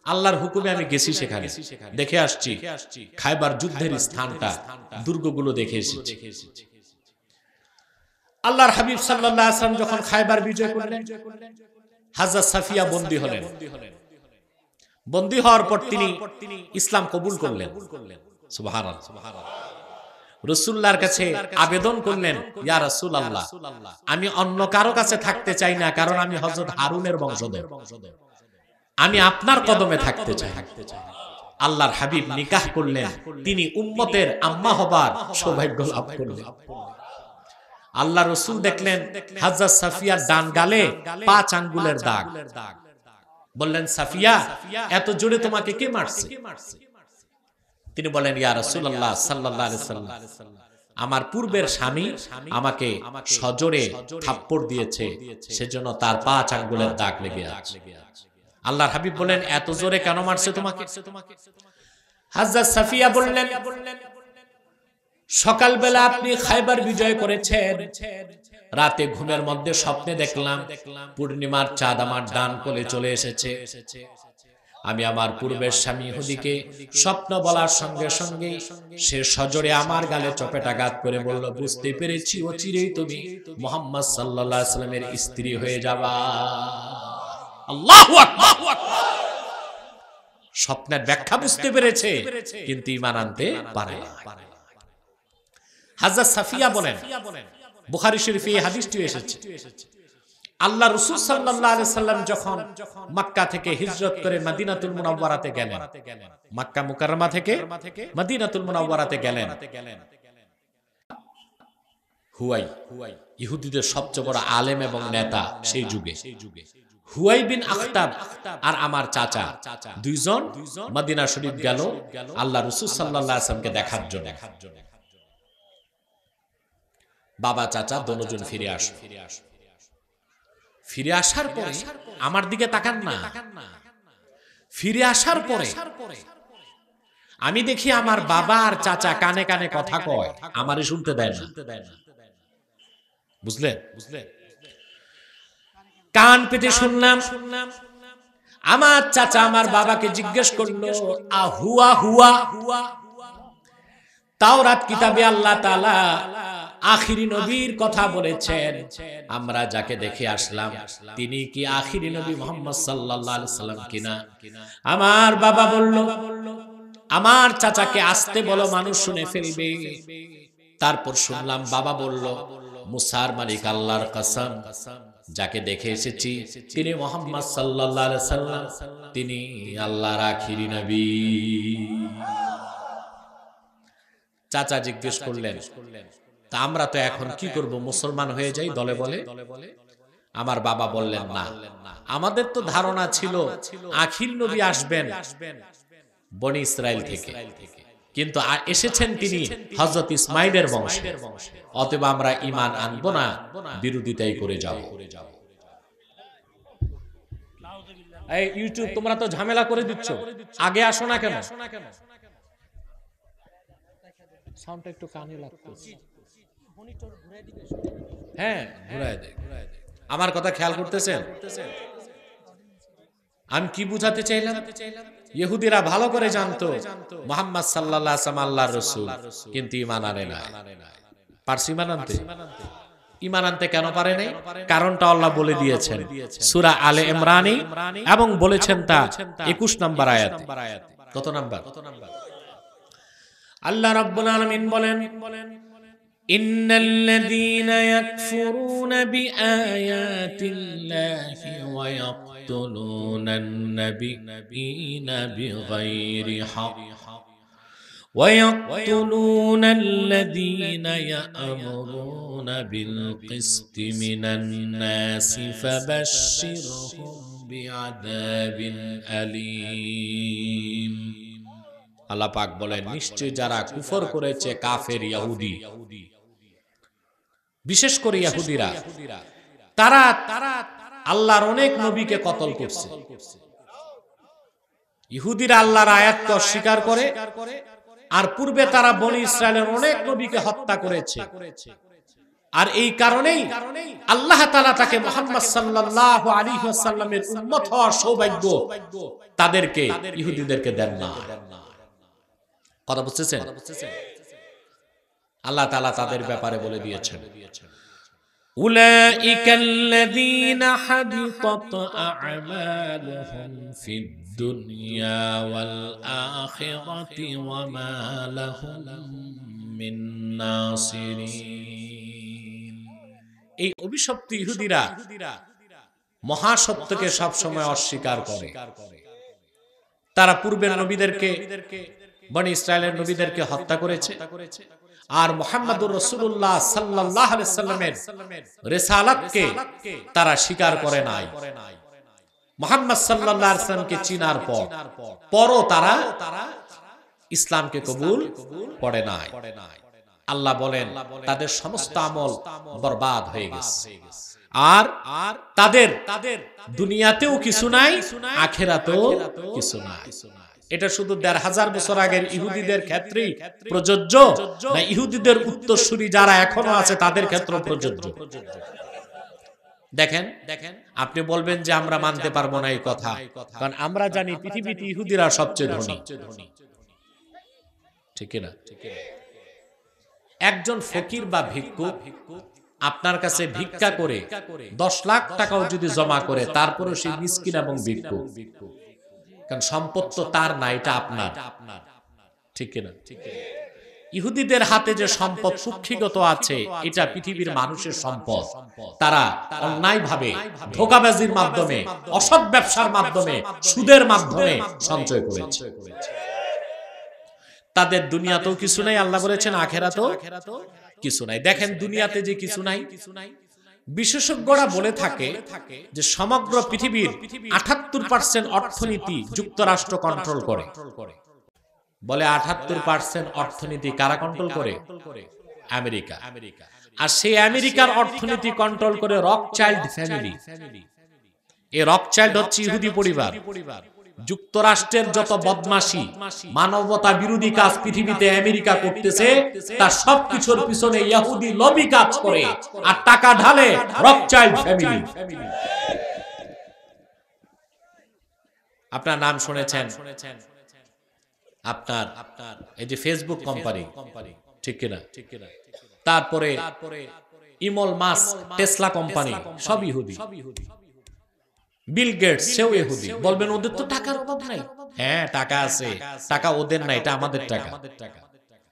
আল্লাহর হুকুমে আমি গেছি, সেখানে দেখে আসছি খায়বার যুদ্ধের স্থানটা, দুর্গগুলো দেখে এসেছি। আল্লাহর হাবিব সাল্লাল্লাহু আলাইহি ওয়াসাল্লাম যখন খায়বার বিজয় করলেন, হযরত সাফিয়া বন্দী হলেন। বন্দী হওয়ার পর তিনি ইসলাম কবুল করলেন। সুবহানাল্লাহ। রাসূলুল্লাহর কাছে আবেদন করলেন, ইয়া রাসূলুল্লাহ, আমি অন্য কারো কাছে থাকতে চাই না, কারণ আমি হযরত হারুনের বংশধর, আমি আপনার কদমে থাকতে চাই। আল্লাহর হাবিব নিকাহ করলেন, তিনি উম্মতের আম্মা হবার সৌভাগ্য লাভ করলেন। আল্লাহ রাসূল দেখলেন হযরত সাফিয়ার ডান গালে 5 আঙ্গুলের দাগ। বললেন, সাফিয়া, এত জোরে তোমাকে কে মারছে? তিনি বলেন, ইয়া রাসূলুল্লাহ সাল্লাল্লাহু আলাইহি ওয়াসাল্লাম, আমার পূর্বের স্বামী আমাকে সজোরে থাপ্পড় দিয়েছে, সেজন্য তার 5 আঙ্গুলের দাগ লেগে আছে। আল্লাহর হাবিব বলেন, এত জোরে কেন মারছে তোমাকে? হযরত সাফিয়া বললেন, সকালবেলা আপনি খায়বার বিজয় করেছেন, রাতে ঘুমের মধ্যে স্বপ্নে দেখলাম পূর্ণিমার চাঁদ আমার ডান কোলে চলে এসেছে। আমি আমার পূর্বের স্বামী ইহুদিকে স্বপ্ন বলার সঙ্গে সঙ্গে সে সজোরে আমার গালে চপেটাঘাত করে বলল, বুঝতে পেরেছি অচিরেই তুমি মুহাম্মদ সাল্লাল্লাহু আলাইহি ওয়াসাল্লামের স্ত্রী হয়ে যাবা। আল্লাহু আকবার। স্বপ্নের ব্যাখ্যা বুঝতে পেরেছে, কিন্তু ঈমান আনতে পারে না। হযরত সাফিয়া বলেন, বুখারী শরীফে এই হাদিসটি এসেছে, আল্লাহ রাসূল সাল্লাল্লাহু আলাইহি ওয়াসাল্লাম যখন মক্কা থেকে হিজরত করে মদিনাতুল মুনাওয়ারাতে গেলেন, মক্কা মুকাররমা থেকে মদিনাতুল মুনাওয়ারাতে গেলেন, হুয়াই ইহুদিদের সবচেয়ে বড় আলেম এবং নেতা সেই যুগে, হুয়াই বিন আখতাব আর আমার চাচা দুইজন মদিনা শরীফ গেল আল্লাহ রাসূল সাল্লাল্লাহু আলাইহি ওয়াসাল্লামকে দেখার জন্য। বাবা চাচা দুজন ফিরে আসলো। ফিরে আসার পরে আমার দিকে তাকান না, ফিরে আসার পরে আমি দেখি আমার বাবা আর চাচা কানে কানে কথা কয়, আমারে শুনতে দেয় না। বুঝলেন? কান পেতে শুনলাম। আমার চাচা আমার বাবাকে জিজ্ঞেস করলো, আহুয়া হুয়া, তাওরাত কিতাবে আল্লাহ তাআলা আখিরি নবীর কথা বলেছেন, আমরা যাকে দেখে আসলাম তিনি কি আখিরি নবী মুহাম্মদ সাল্লাল্লাহু আলাইহি সাল্লাম কিনা? আমার বাবা বলল, আমার চাচাকে আসতে বলো, মানুষ শুনে ফেলবে। তারপর শুনলাম বাবা বলল, মুসার মালিক আল্লাহর কসম, যাকে দেখে এসেছি তিনি মুহাম্মদ সাল্লাল্লাহু আলাইহি সাল্লাম, তিনি আল্লাহর আখিরি নবী। চাচা জিজ্ঞেস করলেন, তা আমরা তো এখন কি করব, মুসলমান হয়ে যাই দলে বলে? আমার বাবা বললেন, না, আমাদের তো ধারণা ছিল আখির নবী আসবেন বনি ইসরাইল থেকে, কিন্তু এসেছেন তিনি হযরত ইসমাইলের বংশে, অতএব আমরা ঈমান আনবো না, বিরোধিতাই করে যাব। এই ইউটিউব তোমরা তো ঝামেলা করে দিচ্ছ, আগে আসো না কেন? সাউন্ডটা একটু কানে লাগতেছে। হ্যাঁ, ঘুরায় দে। আমার কথা খেয়াল করতেছেন? আমি কি বুঝাতে চাইলাম? ইহুদিরা ভালো করে জানতো মুহাম্মদ সাল্লাল্লাহু আলাইহি ওয়াসাল্লাম আল্লাহর রাসূল, কিন্তু ঈমান আনে না। পারছি ঈমান আনতে? ঈমান আনতে কেন পারে নাই? কারণটা আল্লাহ বলে দিয়েছেন সূরা আলে ইমরানে, এবং বলেছেন তা 21 নম্বর আয়াতে। কত নাম্বার? আল্লাহ রাব্বুল আলামিন বলেন, ইন্নাল্লাযীনা ইয়াকফুরুনা বিআয়াতিল্লাহি ওয়া ইয়াকতুলুনান নাবিয়্যিনা বিগাইরি হক ওয়া ইয়াকতুলুনাল্লাযীনা ইয়া'মুরুনা বিল কিসতি মিনান নাসি ফাবাশশিরহুম বিআযাবিন আলীম। আল্লাহ পাক বলেন, নিশ্চয় যারা কুফর করেছে কাফের ইহুদি, বিশেষ করে ইহুদিরা, তারা আল্লাহর অনেক নবীকে কতল করছে। ইহুদিরা আল্লাহর আয়াতকে অস্বীকার করে, আর পূর্বে তারা বনি ইসরায়েলের অনেক নবীকে হত্যা করেছে। আর এই কারণেই আল্লাহ তাআলা তাকে মুহাম্মদ সাল্লাল্লাহু আলাইহি ওয়াসাল্লামের উম্মত হওয়ার সৌভাগ্য তাদেরকে, ইহুদিদেরকে দেন না। কথা বুঝতেছেন? আল্লাহ তাআলা তাদের ব্যাপারে বলে দিয়েছেন, উলাইকাল্লাযীনা হাবিতাত আ'মালুহুম ফিদ দুনিয়া ওয়াল আখিরাতি ওয়া মা লাহুম মিন নাসিরিন। এই অভিশপ্ত ইহুদিরা মহাসত্যকে সব সময় অস্বীকার করে। তারা পূর্বের নবীদেরকে, বনি ইসরায়েলের নবীদেরকে হত্যা করেছে, আর মুহাম্মদুর রাসূলুল্লাহ সাল্লাল্লাহু আলাইহি সাল্লামের রিসালাতকে তারা স্বীকার করে নাই। মুহাম্মদ সাল্লাল্লাহু আলাইহি সাল্লামকে চিনার পরও তারা ইসলামকে কবুল করে নাই। আল্লাহ বলেন, তাদের সমস্ত আমল বরবাদ হয়ে গেছে, আর তাদের দুনিয়াতেও কিছু নাই, আখিরাতেও কিছু নাই। এটা শুধু ১৫০০ বছর আগের ইহুদিদের ক্ষেত্রেই প্রযোজ্য, না ইহুদিদের উত্তরসূরি যারা এখনো আছে তাদের ক্ষেত্রেও প্রযোজ্য? দেখেন, আপনি বলবেন যে আমরা মানতে পারবো না এই কথা, কারণ আমরা জানি পৃথিবীতে ইহুদিরা সবচেয়ে ধনী, ঠিক না? একজন ফকির বা ভিক্ষুক আপনার কাছে ভিক্ষা করে ১০ লাখ টাকাও যদি জমা করে, তারপরও সে মিসকিন এবং ভিক্ষুক, কারণ সম্পদ তো তার না, এটা আপনার, ঠিক না? ইহুদিদের হাতে যে সম্পদ কুক্ষিগত আছে, এটা পৃথিবীর মানুষের সম্পদ। তারা অন্যায়ভাবে, ধোঁকাবাজির মাধ্যমে, অসৎ ব্যবসার মাধ্যমে, সুদের মাধ্যমে সঞ্চয় করেছে। তাদের দুনিয়াতেও কিছু নাই, আল্লাহ বলেছেন আখিরাতেও কিছু নাই। দেখেন, দুনিয়াতে যে কিছু নাই, বিশেষজ্ঞরা বলে থাকে যে সমগ্র পৃথিবীর ৭৮% অর্থনীতি যুক্তরাষ্ট্র কন্ট্রোল করে। বলে ৭৮% অর্থনীতি কারা কন্ট্রোল করে? আমেরিকা। আর সেই আমেরিকার অর্থনীতি কন্ট্রোল করে রকচাইল্ড ফ্যামিলি। এই রকচাইল্ড হচ্ছে ইহুদি পরিবার। যুক্তরাষ্ট্রের যত বদমাশি, মানবতা বিরোধী কাজ পৃথিবীতে আমেরিকা করতেছে, তার সবকিছুর পিছনে ইহুদি লবি কাজ করে, আর টাকা ঢালে রকচাইল্ড ফ্যামিলি। আপনার নাম শুনেছেন, আপনার এই যে ফেসবুক কোম্পানি, ঠিক কিনা? তারপরে ইমল মাস্ক, টেসলা কোম্পানি, সব ইহুদি। বিল গেটস, সেও ইহুদি। বলবেন ওদের তো টাকার অভাব নাই। হ্যাঁ, টাকা আছে, টাকা ওদের নাই, এটা আমাদের টাকা।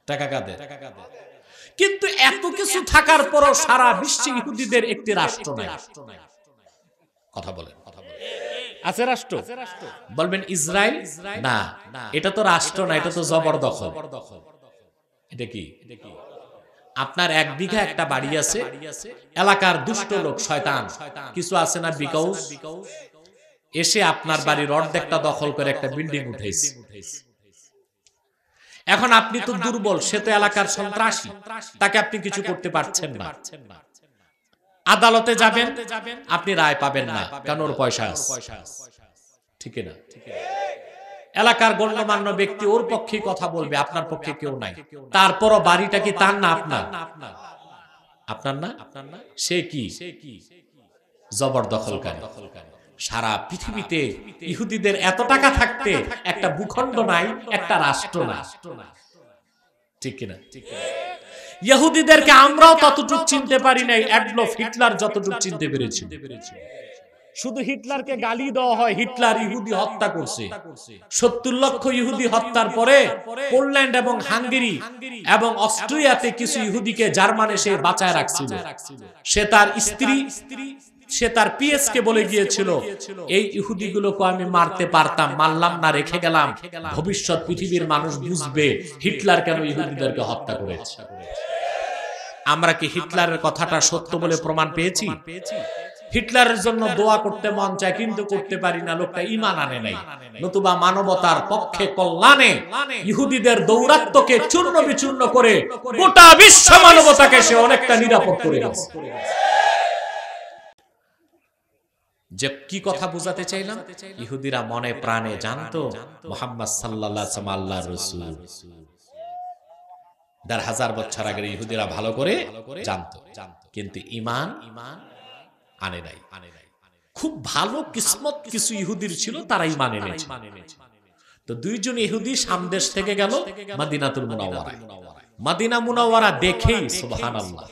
টাকা কাদের? কিন্তু এত কিছু থাকার পরও সারা বিশ্বে ইহুদিদের একটি রাষ্ট্র নাই। কথা বলেন, আছে রাষ্ট্র? বলবেন ইসরায়েল, না এটা তো রাষ্ট্র না, এটা তো জবরদখল। এটা কি? আপনার 1 বিঘা একটা বাড়ি আছে, এলাকার দুষ্ট লোক শয়তান কিছু আছে না, বিকাউজ এসে আপনার বাড়ির অর্ধেকটা দখল করে একটা বিল্ডিং উঠেছে। এখন আপনি তো দুর্বল, সে তো এলাকার সন্ত্রাসী, তাকে আপনি কিছু করতে পারছেন না। আদালতে যাবেন, আপনি রায় পাবেন না, কারণ ওর পয়সা আছে, ঠিক না? এলাকার গণ্যমান্য ব্যক্তি ওর পক্ষে কথা বলবে, আপনার পক্ষে কেউ নাই। তারপরও বাড়িটা কি তার না আপনার? আপনার না? সে কি? জবরদখলকারী। সারা পৃথিবীতে ইহুদিদের এত টাকা থাকতে একটা ভূখণ্ড নাই, একটা রাষ্ট্র না, ঠিক কিনা? ইহুদিদেরকে আমরাও ততটুকু চিনতে পারি নাই অ্যাডলফ হিটলার যতটুকু চিনতে পেরেছি। শুধু হিটলারকে গালি দেওয়া হয়, হিটলার ইহুদি হত্যা করছে। 70 লক্ষ ইহুদি হত্যার পরে পোল্যান্ড এবং হাঙ্গেরি এবং অস্ট্রিয়াতে কিছু ইহুদিকে জার্মানে সে বাঁচায় রাখছিল। সে তার স্ত্রী, সে তার পিএস কে বলে গিয়েছিল, এই ইহুদিগুলোকে আমি মারতে পারতাম, মারলাম না, রেখে গেলাম, ভবিষ্যৎ পৃথিবীর মানুষ বুঝবে হিটলার কেন ইহুদিদেরকে হত্যা করেছে। আমরা কি হিটলারের কথাটা সত্য বলে প্রমাণ পেয়েছি? হিটলারের জন্য দোয়া করতে মন চায়, কিন্তু করতে পারি না, লোকটা ঈমান আনে নাই। নতুবা মানবতার পক্ষে কল্যাণে ইহুদিদের দৌরাত্ম্যকে চূর্ণ বিচূর্ণ করে গোটা বিশ্ব মানবতাকে সে অনেকটা নিরাপদ করে গেছে। যে কি কথা বোঝাতে চাইলাম, ইহুদিরা মনে প্রাণে জানতো মুহাম্মদ সাল্লাল্লাহু আলাইহি ওয়াসাল্লাম আল্লাহর রাসূল। 1000 বছর আগে ইহুদিরা ভালো করে জানতো, কিন্তু ঈমান আনে নাই। খুব ভালো কিসমত কিছু ইহুদির ছিল, তারা ঈমান এনেছে। তো 2 জন ইহুদি সামদেশ থেকে গেল মদিনাতুল মুনাওয়ারায়। মদিনা মুনাওয়ারা দেখেই সুবহানাল্লাহ,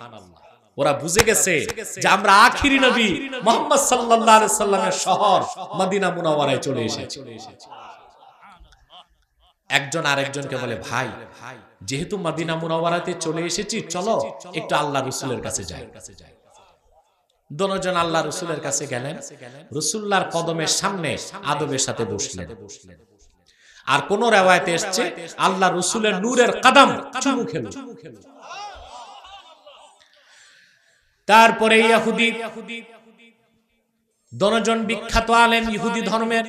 ওরা বুঝে গেছে যে আমরা আখিরি নবী মুহাম্মদ সাল্লাল্লাহু আলাইহি সাল্লামের শহর মদিনা মুনাওয়ারায় চলে এসেছি। একজন আরেকজনকে বলে, ভাই যেহেতু মদিনা মুনাওয়ারাতে চলে এসেছি, চলো একটু আল্লাহর রাসূলের কাছে যাই। দুজন আল্লাহর রাসূলের কাছে গেলেন, রাসূলুল্লাহর কদমের সামনে আদবের সাথে বসলেন। আর কোন riwayate এসেছে আল্লাহর রাসূলের নূরের কদম চুমু খেল। তারপরে ইহুদি দুজন বিখ্যাত আলেম ইহুদি ধর্মের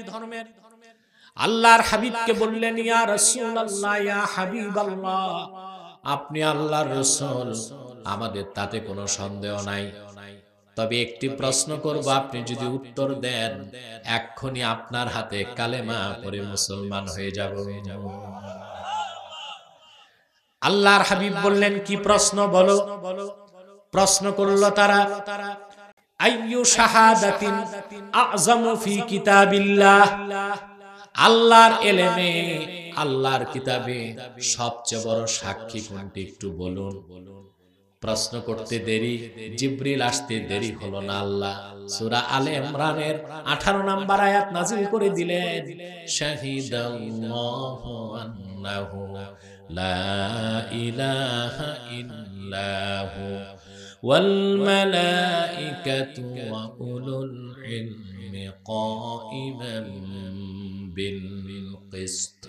আল্লাহর হাবিবকে বললেন, ইয়া রাসূলুল্লাহ, ইয়া হাবিবাল্লাহ, আপনি আল্লাহর রাসূল, আমাদের তাতে কোনো সন্দেহ নাই, তবে একটি প্রশ্ন করব, আপনি যদি উত্তর দেন এক্ষুনি আপনার হাতে কালেমা পড়ে মুসলমান হয়ে যাব। আল্লাহর হাবিব বললেন, কি প্রশ্ন বলো। প্রশ্ন করলো তারা, আইয়ু শাহাদাতিন আযমু ফি কিতাবিল্লাহ, আল্লাহর এলেমে, আল্লাহর কিতাবে সবচেয়ে বড় সাক্ষী কোনটি একটু বলুন। প্রশ্ন করতে দেরি, জিবরিল আসতে দেরি হলো না। আল্লাহ সূরা আলে ইমরানের 18 নম্বর আয়াত নাযিল করে দিলেন, শাহিদাল্লাহু আন্নাহু লা ইলাহা ইল্লাহু ওয়াল মালাইকাতু ওয়া উলুল ইলমি কাইমান বিল কিসত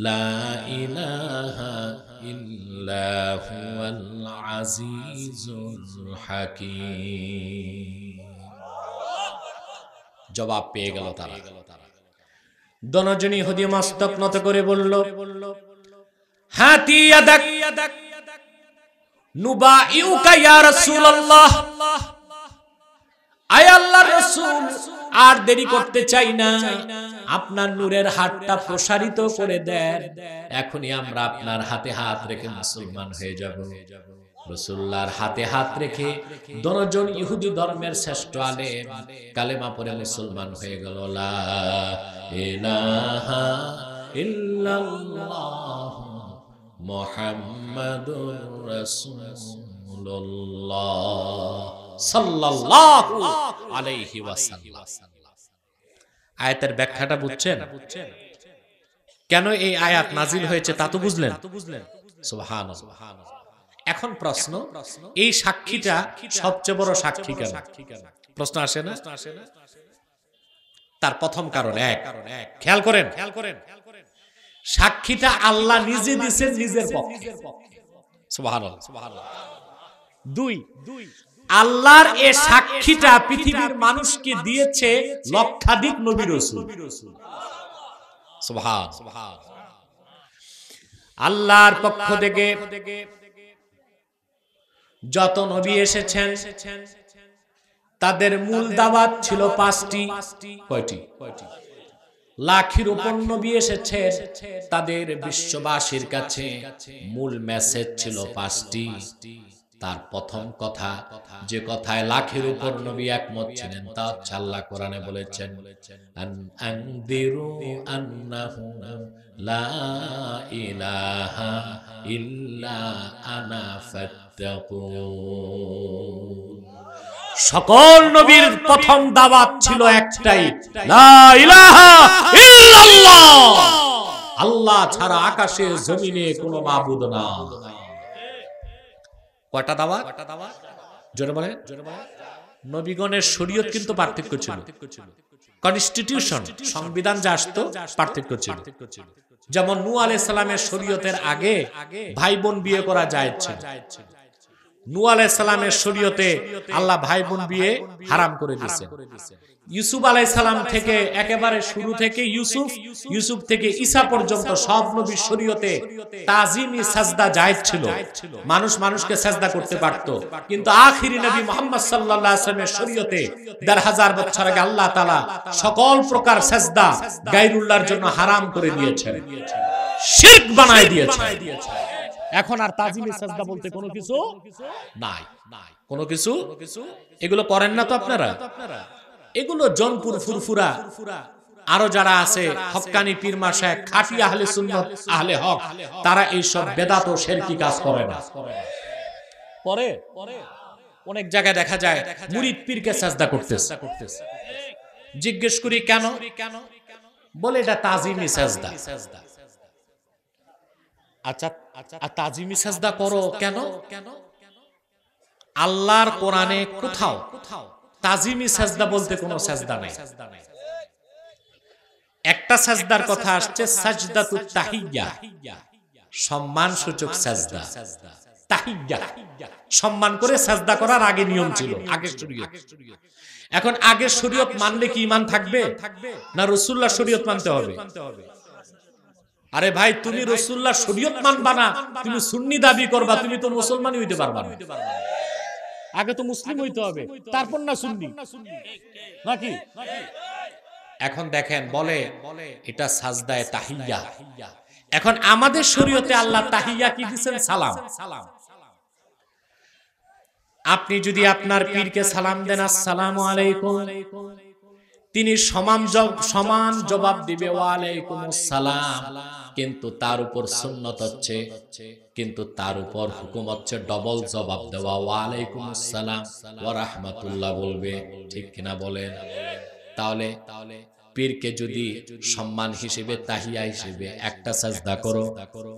লা ইলাহা ইল্লা হুয়াল আজিজুল হাকীম। জবাব পেয়ে গেল তারা। দুজন ইহুদি মস্তক নত করে বলল, হাতি ইয়াদাক নুবাইউকা ইয়া রাসূলুল্লাহ, আয় আল্লাহর রাসূল, আর দেরি করতে চাই না, আপনার নূরের হাতটা প্রসারিত করে দেন, এখনই আমরা আপনার হাতে হাত রেখে মুসলমান হয়ে যাব। রাসূলুল্লাহর হাতে হাত রেখে দুজন ইহুদি ধর্মের শ্রেষ্ঠ আলেম কালেমা পড়ে মুসলমান হয়ে গেল। লা ইলাহা ইল্লাল্লাহ মুহাম্মাদুর রাসূলুল্লাহ সাল্লাল্লাহু আলাইহি ওয়াসাল্লাম। আয়াতের ব্যাখ্যাটা বুঝছেন? কেন এই আয়াত নাজিল হয়েছে তা তো বুঝলেন? সুবহানাল্লাহ। এখন প্রশ্ন, এই সাক্ষীটা সবচেয়ে বড় সাক্ষী কেন? প্রশ্ন আসে না? তার প্রথম কারণ এক, খেয়াল করেন, সাক্ষীটা আল্লাহ নিজে দিয়েছেন নিজের পক্ষে। সুবহানাল্লাহ। দুই, আল্লাহর এই সাক্ষীটা পৃথিবীর মানুষকে দিয়েছে লক্ষাধিক নবী রাসূল। সুবহান। আল্লাহর পক্ষ থেকে যত নবী এসেছেন তাদের মূল দাওয়াত ছিল 5টি। কয়টি? লাখের উপর নবী এসেছে, তাদের বিশ্ববাসীর কাছে মূল মেসেজ ছিল 5টি। তার প্রথম কথা, যে কথায় লাখের উপর নবী একমত ছিলেন, তা হচ্ছে আল্লাহ কোরআনে বলেছেন, আনযিরু আন্নাহু লা ইলাহা ইল্লা আনা ফাত্তাকুন। সকল নবীর প্রথম দাওয়াত ছিল একটাই, লা ইলাহা ইল্লাল্লাহ, আল্লাহ ছাড়া আকাশে জমিনে কোনো মাবুদ না। কয়টা দাওয়াত? জোরে বলেন। নবীগণের শরীয়ত কিন্তু পার্থক্য ছিল, কনস্টিটিউশন সংবিধান যা আসতো পার্থক্য ছিল। যেমন নূহ আলাইহিস সালামের শরীয়তের আগে ভাই বোন বিয়ে করা জায়েজ ছিল। নূহ আলাইহিস সালামের শরীয়তে আল্লাহ ভাই বোন বিয়ে হারাম করে দিয়েছেন। ইউসুফ আলাইহিস সালাম থেকে একেবারে শুরু থেকে ইউসুফ থেকে ঈসা পর্যন্ত সব নবীর শরীয়তে তাজিমি সাজদা জায়েজ ছিল, মানুষ মানুষকে সাজদা করতে পারত। কিন্তু আখিরি নবী মুহাম্মদ সাল্লাল্লাহু আলাইহি ওয়াসাল্লামের শরীয়তে ১৫০০ বছর আগে আল্লাহ তাআলা সকল প্রকার সাজদা গায়রুল্লাহর জন্য হারাম করে দিয়েছেন, শিরক বানায় দিয়েছেন। এখন আর তাজিমি সাজদা বলতে কোনো কিছু নাই, কোনো কিছু। এগুলো করেন না তো আপনারা? এগুলো জনপুর ফুরফুরা আরো যারা আছে হক্কানি পীর মাশায়েখ খাঁটি আহলে সুন্নাত আহলে হক, তারা এই সব বেদাত ও শিরকি কাজ করে না। পরে অনেক জায়গায় দেখা যায় মুরিদ পীরকে সাজদা করতেছে। জিজ্ঞেস করি কেন? বলে এটা তাজিমি সাজদা। আচ্ছা, তাজিমি সাজদা করো কেন? আল্লাহর কোরআনে কোথাও তাজিমি সাজদা বলতে কোনো সাজদা নাই। একটা সাজদার কথা আসছে, সাজদাতুত তাহিয়্যা, সম্মানসূচক সাজদা। তাহিয়্যা সম্মান করে সাজদা করার আগে নিয়ম ছিল, আগের শরীয়ত। এখন আগের শরীয়ত মানলে কি ঈমান থাকবে না রাসূলুল্লাহ শরীয়ত মানতে হবে? আরে ভাই, তুমি রাসূলুল্লাহ শরীয়ত মানবা না, তুমি সুন্নি দাবি করবা, তুমি তো মুসলমানই হইতে পারবা না। আগে তো মুসলিম হইতে হবে, তারপর না সুন্নি, নাকি? এখন দেখেন বলে এটা সাজদায়ে তাহিয়্যা। এখন আমাদের শরীয়তে আল্লাহ তাহিয়্যা কি দিবেন? সালাম। আপনি যদি আপনার পীরকে সালাম দেন আসসালামু আলাইকুম, তিনি সমান জবাব দিবে ওয়া আলাইকুমুস সালাম। কিন্তু তার উপর সুন্নত হচ্ছে, কিন্তু তার উপর হুকুম হচ্ছে ডবল জবাব দেওয়া, ওয়া আলাইকুমুস সালাম ওয়া রাহমাতুল্লাহ বলবে। ঠিক কিনা বলেন? তাহলে পীরকে যদি সম্মান হিসেবে তাহিয়া হিসেবে একটা সাজদা করো,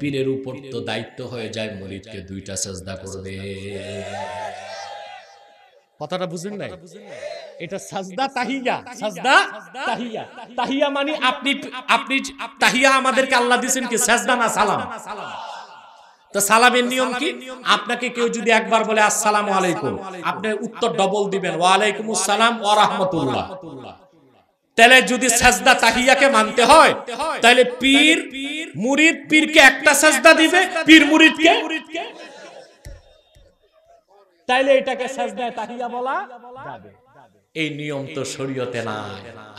পীরের উপর তো দায়িত্ব হয়ে যায় মুরিদকে 2টা সাজদা করবে। কথাটা বুঝেন নাই? এটা সাজদা তাহিয়া, সাজদা তাহিয়া। তাহিয়া মানে আপনি তাহিয়া আমাদেরকে আল্লাহ দিবেন কি? সাজদা না সালাম? তো সালামের নিয়ম কি? আপনাকে কেউ যদি একবার বলে আসসালামু আলাইকুম, আপনি উত্তর ডবল দিবেন, ওয়া আলাইকুমুস সালাম ওয়া রাহমাতুল্লাহ। তাহলে যদি সাজদা তাহিয়াকে মানতে হয়, তাহলে পীর মুরিদ পীরকে একটা সাজদা দিবে, পীর মুরিদকে, তাইলে এটাকে সাজদায়ে তাহিয়া বলা যাবে। এই নিয়ম তো শরীয়তে নাই।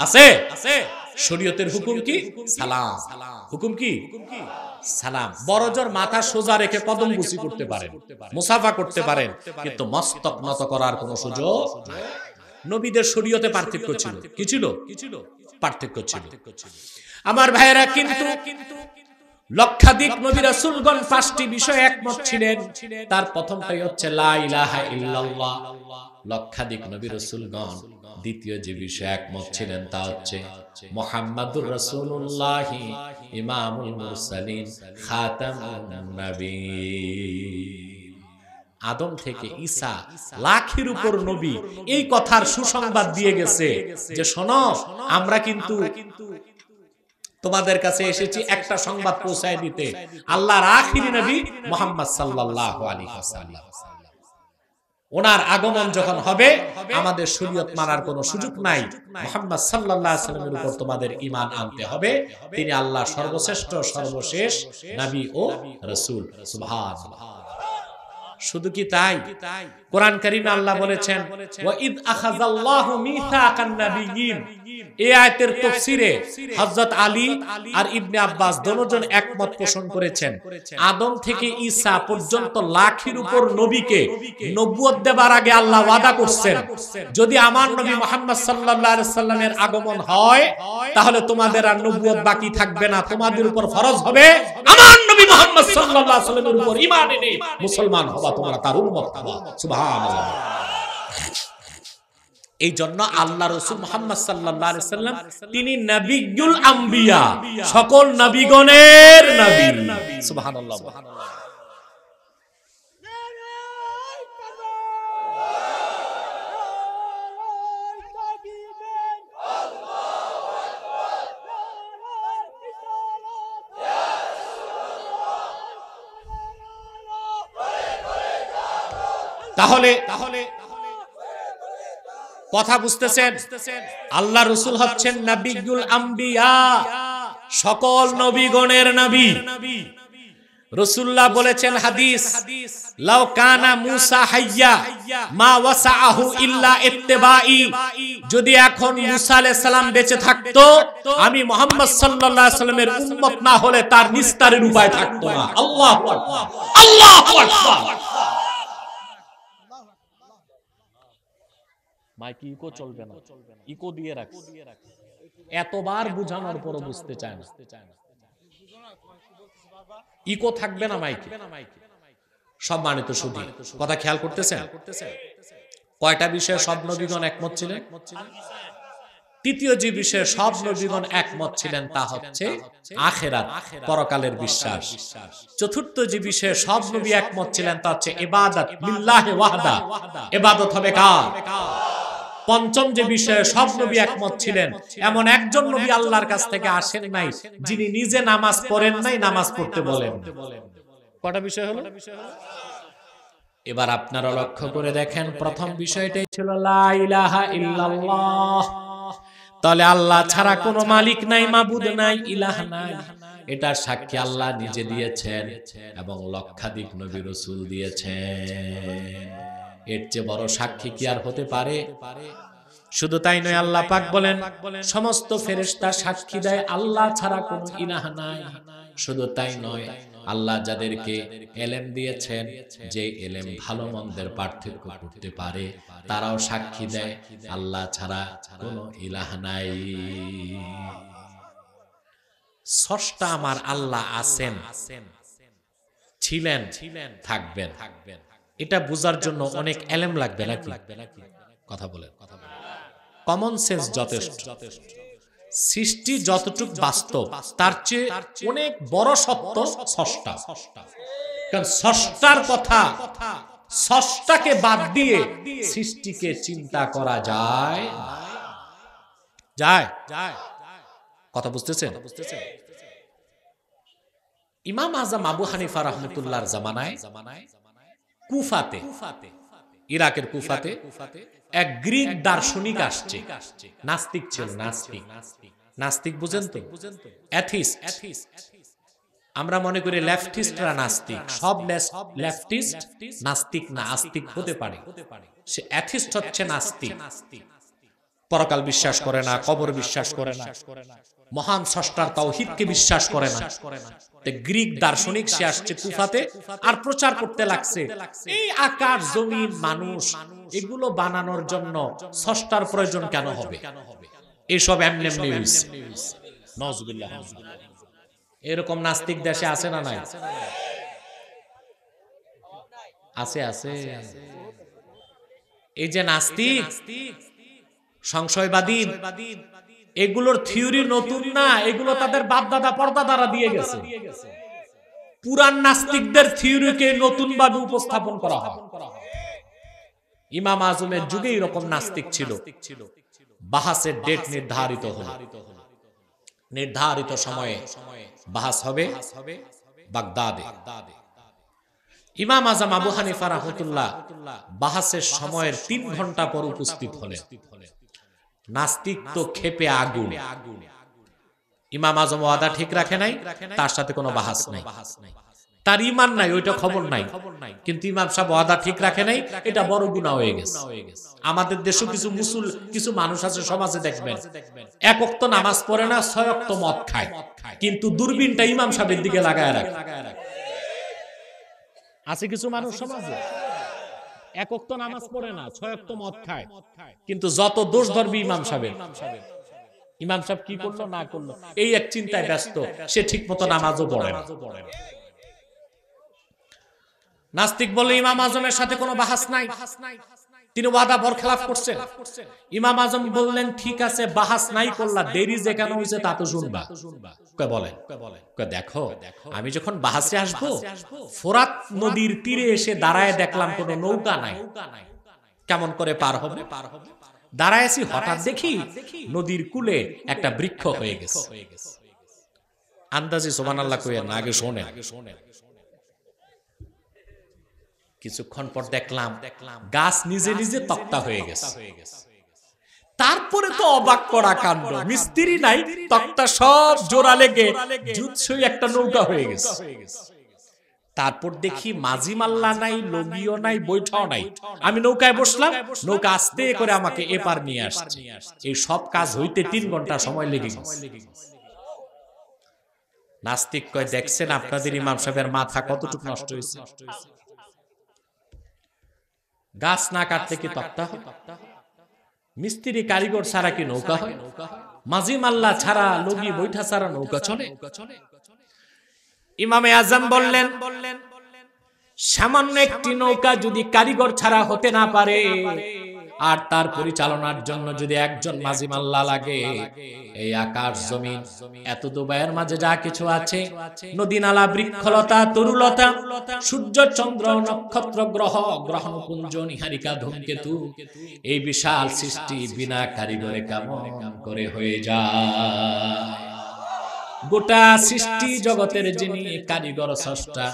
আছে? শরীয়তের হুকুম কি? সালাম। হুকুম কি? সালাম। বড়জোর মাথা সোজা রেখে কদম বুসি করতে পারেন, মুসাফা করতে পারেন, কিন্তু মস্তক নত করার কোনো সুযোগ নাই। নবীদের শরীয়তে পার্থক্য ছিল। কি ছিল? পার্থক্য ছিল। আমার ভাইয়েরা, কিন্তু লক্ষাধিক নবী রাসূলগণ 5টি বিষয়ে একমত ছিলেন। তার প্রথমটাই হচ্ছে লা ইলাহা ইল্লাল্লাহ। লক্ষাধিক নবী রাসূলগণ দ্বিতীয় যে বিষয়ে একমত ছিলেন তা হচ্ছে মুহাম্মাদুর রাসূলুল্লাহ ইমামুল মুরসালিন খাতামুন নবী। আদম থেকে ঈসা লাখের উপর নবী এই কথার সুসংবাদ দিয়ে গেছে যে শোনো, আমরা কিন্তু তোমাদের কাছে এসেছি একটা সংবাদ পৌঁছায় দিতে, আল্লাহর আখিরি নবী মুহাম্মদ সাল্লাল্লাহু আলাইহি ওয়াসাল্লাম, ওনার আগমন যখন হবে আমাদের শরীয়ত মানার কোনো সুযোগ নাই, মুহাম্মদ সাল্লাল্লাহু আলাইহি ওয়াসাল্লামের উপর তোমাদের ঈমান আনতে হবে, তিনি আল্লাহর সর্বশ্রেষ্ঠ সর্বশেষ নবী ও রাসূল। সুবহানাল্লাহ। শুধু কি তাই, কোরআন কারীমে আল্লাহ বলেছেন ওয়া ইদ আখাযাল্লাহু মিসাকান নাবিয়্যিন, এই আয়াতের তাফসীরে হযরত আলী আর ইবনে আব্বাস দুজন একমত পোষণ করেছেন, আদম থেকে ঈসা পর্যন্ত লাখের উপর নবীকে নবুয়ত দেবার আগে আল্লাহ ওয়াদা করছেন, যদি আমার নবী মুহাম্মদ সাল্লাল্লাহু আলাইহি ওয়াসাল্লামের আগমন হয় তাহলে তোমাদের আর নবুয়ত বাকি থাকবে না, তোমাদের উপর ফরজ হবে আমার নবী মুহাম্মদ সাল্লাল্লাহু আলাইহি ওয়াসাল্লামের উপর ঈমান এনে মুসলমান হবা, তোমরা তার উম্মত হবা। সুবহানাল্লাহ। এই জন্য আল্লাহ রাসূল মুহাম্মদ সাল্লাল্লাহু আলাইহি ওয়াসাল্লাম তিনি নবিয়ুল আম্বিয়া, সকল নবীগণের নবী। সুবহানাল্লাহ। তাহলে কথা বুঝতেছেন, আল্লাহ রাসূল হচ্ছেন নবিয়ুল আম্বিয়া, সকল নবীগণের নবী। রাসূলুল্লাহ বলেছেন হাদিস, লাউ কানা মূসা হাইয়া মা ওয়াসাআহু ইল্লা ইত্তিবাই, যদি এখন মূসা আলাইহিস সালাম বেঁচে থাকতো আমি মুহাম্মদ সাল্লাল্লাহু আলাইহি সাল্লামের উম্মত না হলে তার নিস্তারের উপায় থাকতো না। আল্লাহু আকবার, আল্লাহু আকবার। মাইক ইকো চলবে না, ইকো দিয়ে রাখ, এতবার বুঝানোর পরও বুঝতে চায় না, ইকো থাকবে না মাইকে। সম্মানিত শুধু কথা খেয়াল করতেছেন, কয়টা বিষয়ে সব নবীগণ একমত ছিলেন? তৃতীয় যে বিষয়ে সব নবীগণ একমত ছিলেন তা হচ্ছে আখিরাত, পরকালের বিশ্বাস। চতুর্থ যে বিষয়ে সব নবী একমত ছিলেন তা হচ্ছে ইবাদত লিল্লাহি ওয়াহদা, ইবাদত হবে কার? পঞ্চম যে বিষয়ে সব নবী একমত ছিলেন, এমন একজন নবী আল্লাহর কাছ থেকে আসেন নাই যিনি নিজে নামাজ পড়েন নাই, নামাজ পড়তে বলেন। কয়টা বিষয় হলো? এবার আপনারা লক্ষ্য করে দেখেন, প্রথম বিষয়টাই ছিল লা ইলাহা ইল্লাল্লাহ, তাহলে আল্লাহ ছাড়া কোনো মালিক নাই, মাবুদ নাই, ইলাহ নাই, এটার সাক্ষী আল্লাহ নিজে দিয়েছেন এবং লক্ষাধিক নবী রাসূল দিয়েছেন। এর চেয়ে বড় সাক্ষী কি আর হতে পারে? শুধু তাই নয়, আল্লাহ পাক বলেন সমস্ত ফেরেশতা সাক্ষী দেয় আল্লাহ ছাড়া কোনো ইলাহ নাই। শুধু তাই নয়, আল্লাহ যাদেরকে ইলম দিয়েছেন, যে ইলম ভালো মন্দের পার্থক্য করতে পারে, তারাও সাক্ষী দেয় আল্লাহ ছাড়া কোনো ইলাহ নাই। স্রষ্টা আমার আল্লাহ আছেন, ছিলেন, থাকবেন, এটা বোঝার জন্য অনেক ইলম লাগবে নাকি? কথা বলেন, কমন সেন্স যথেষ্ট। সৃষ্টি যতটুকু বাস্তব তার চেয়ে অনেক বড় সত্য স্রষ্টা। কারণ স্রষ্টার কথা, স্রষ্টাকে বাদ দিয়ে সৃষ্টিকে চিন্তা করা যায়? কথা বুঝতেছেন? ইমাম আযম আবু হানিফা রাহমাতুল্লাহর জামানায় কুফাতে, ইরাকের কুফাতে এক গ্রিক দার্শনিক আসছে, নাস্তিক ছিল। নাস্তিক বুঝেন তো? অ্যাথিস্ট। আমরা মনে করি লেফটিস্টরা নাস্তিক, সব লেফটিস্ট নাস্তিক না, আস্তিক হতে পারে। সে অ্যাথিস্ট হচ্ছে নাস্তিক, পরকাল বিশ্বাস করে না, কবর বিশ্বাস করে না, মহান স্রষ্টার তাওহীদকে বিশ্বাস করে না। গ্রিক দার্শনিক সে আসছে কুফাতে আর প্রচার করতে লাগছে এই আকাশ জমিন মানুষ এগুলো বানানোর জন্য স্রষ্টার প্রয়োজন কেন হবে? এসব এমনি হইছে। নাউজুবিল্লাহ। এরকম নাস্তিক দেশে আছে না নাই? আছে। এই যে নাস্তিক, সংশয়বাদী, এগুলোর থিওরি নতুন না, এগুলো তাদের বাপ দাদা পরদাদারা দিয়ে গেছে। পুরান নাস্তিকদের থিওরিকে নতুন ভাবে উপস্থাপন করা হয়। ইমাম আজমের যুগে এরকম নাস্তিক ছিল। বাহাসের ডেট নির্ধারিত হলো, নির্ধারিত সময়ে বাহাস হবে বাগদাদে। ইমাম আজম আবু হানিফা রাহমাতুল্লাহ বাহাসের সময়ের 3 ঘন্টা পর উপস্থিত হলেন। নাস্তিক তো ক্ষেপে আগুন। ইমাম আজম ওয়াদা ঠিক রাখে নাই, তার সাথে কোনো বাহাস নাই, তার ঈমান নাই, ওইটা খবর নাই, কিন্তু ইমাম সাহেব ওয়াদা ঠিক রাখে নাই, এটা বড় গুনাহ হয়ে গেছে। আমাদের দেশে কিছু মানুষ আছে সমাজে, দেখবেন 1 ওয়াক্ত নামাজ পড়ে না, 6 ওয়াক্ত মদ খায়, কিন্তু দূরবীনটা ইমাম সাহেবের দিকে লাগায় রাখে। আছে কিছু মানুষ সমাজে 1 ওয়াক্ত নামাজ পড়ে না, 6 ওয়াক্ত মদ খায়, কিন্তু যত দোষ ধরবি ইমাম সাহেবের। ইমাম সাহেব কি করলো না করলো এই এক চিন্তায় ব্যস্ত, সে ঠিক মতো নামাজও পড়ে না। নাস্তিক বলে ইমাম আজমের সাথে কোনো বাহাস নাই, তিনি ওয়াদা বরখেলাফ করছেন। ইমাম আজম বললেন ঠিক আছে, বাহাস নাই করলা, দেরি যে কেন হয়েছে তা তো শুনবা। বলেন, দেখো আমি যখন বাহাসে আসবো, ফোরাত নদীর তীরে এসে দাঁড়ায় দেখলাম কোনো নৌকা নাই, কেমন করে পার হবে? দাঁড়ায় আছি, হঠাৎ দেখি নদীর কূলে একটা বৃক্ষ হয়ে গেছে। আন্দাজি সুবহানাল্লাহ কইয়া না, আগে শোনেন। কিছুক্ষণ পর দেখলাম গাছ নিজে নিজে তক্তা হয়ে গেছে। তারপরে তো অবাক করা কাণ্ড, মিস্ত্রি নাই, তক্তা সব জোড়া লেগে জুতসই একটা নৌকা হয়ে গেছে। তারপর দেখি মাঝি মাল্লা নাই, লগিও নাই, বৈঠাও নাই। আমি নৌকায় বসলাম, নৌকা আস্তে করে আমাকে এপার নিয়ে আসছে। এই সব কাজ হইতে 3 ঘন্টা সময় লেগে গেছে। নাস্তিক কয় দেখছেন আপনাদের ইমাম সাহেবের মাথা কতটুকু নষ্ট হয়েছে। গাছ না কাটলে কি তক্তা হয়? মিস্ত্রি কারিগর ছাড়া কি নৌকা হয়? মাঝি মাল্লা ছাড়া, লগি বৈঠা ছাড়া নৌকা চলে? ইমামে আজম বললেন সামান্য একটি নৌকা যদি কারিগর ছাড়া হতে না পারে, আর তার পরিচালনার জন্য যদি একজন মাঝি মাল্লা লাগে, এই আকাশ জমিন এত দুবাইয়ের মাঝে যা কিছু আছে, নদী নালা, বৃক্ষলতা, তরুলতা, সূর্য চন্দ্র নক্ষত্র গ্রহ গ্রহণপুঞ্জ নিহারিকা ধূমকেতু, এই বিশাল সৃষ্টি বিনা কারিগরে কেমন করে হয়ে যায়? গোটা সৃষ্টি জগতের যিনি কারিগর, স্রষ্টা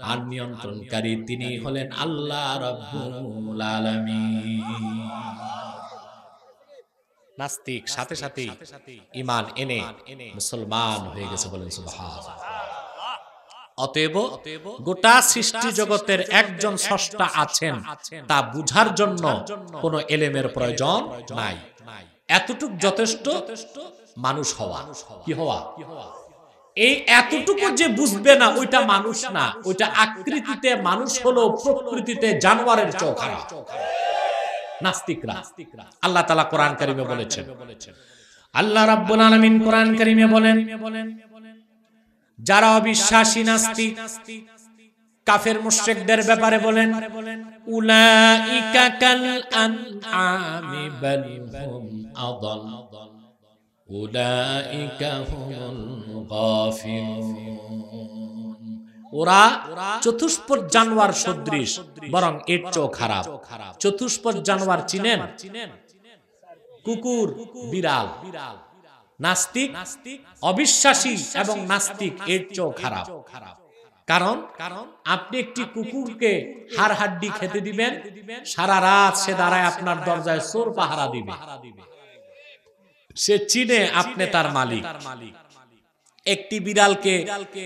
আর নিয়ন্ত্রণকারী, তিনি হলেন আল্লাহ রাব্বুল আলামিন। নাস্তিক সাথে সাথে ঈমান এনে মুসলমান হয়ে গেছে, বলেন সুবহানাল্লাহ। অতএব গোটা সৃষ্টি জগতের একজন স্রষ্টা আছেন, তা বুঝার জন্য কোনো এলেমের প্রয়োজন নাই। এতটুক যথেষ্ট মানুষ হওয়া। কি হওয়া? এই এতটুকু যে বুঝবে না, ওইটা মানুষ না, ওইটা আকৃতিতে মানুষ হলো, প্রকৃতিতে জানোয়ারের চেয়েও খারাপ। নাস্তিকরা। আল্লাহ তাআলা কোরআন কারীমে বলেছেন, আল্লাহ রাব্বুল আলামিন কোরআন কারীমে বলেন, যারা অবিশ্বাসী নাস্তিক কাফের মুশরিকদের ব্যাপারে বলেন, উলাইকা কাল আনআমি বাল হুম আদাল উলাইকা হুমুল গাফিলুন। ওরা চতুষ্পদ জানোয়ার সদৃশ, বরং এর চেয়েও খারাপ। চতুষ্পদ জানোয়ার চিনেন? কুকুর, বিড়াল। নাস্তিক, অবিশ্বাসী এবং নাস্তিক এর চেয়েও খারাপ। কারণ আপনি একটি কুকুরকে হাড় হাড্ডি খেতে দিবেন, সারা রাত সে দাঁড়ায় আপনার দরজায় চোর পাহারা দিবে। সে চিনে আপনি তার মালিক। একটি বিড়ালকে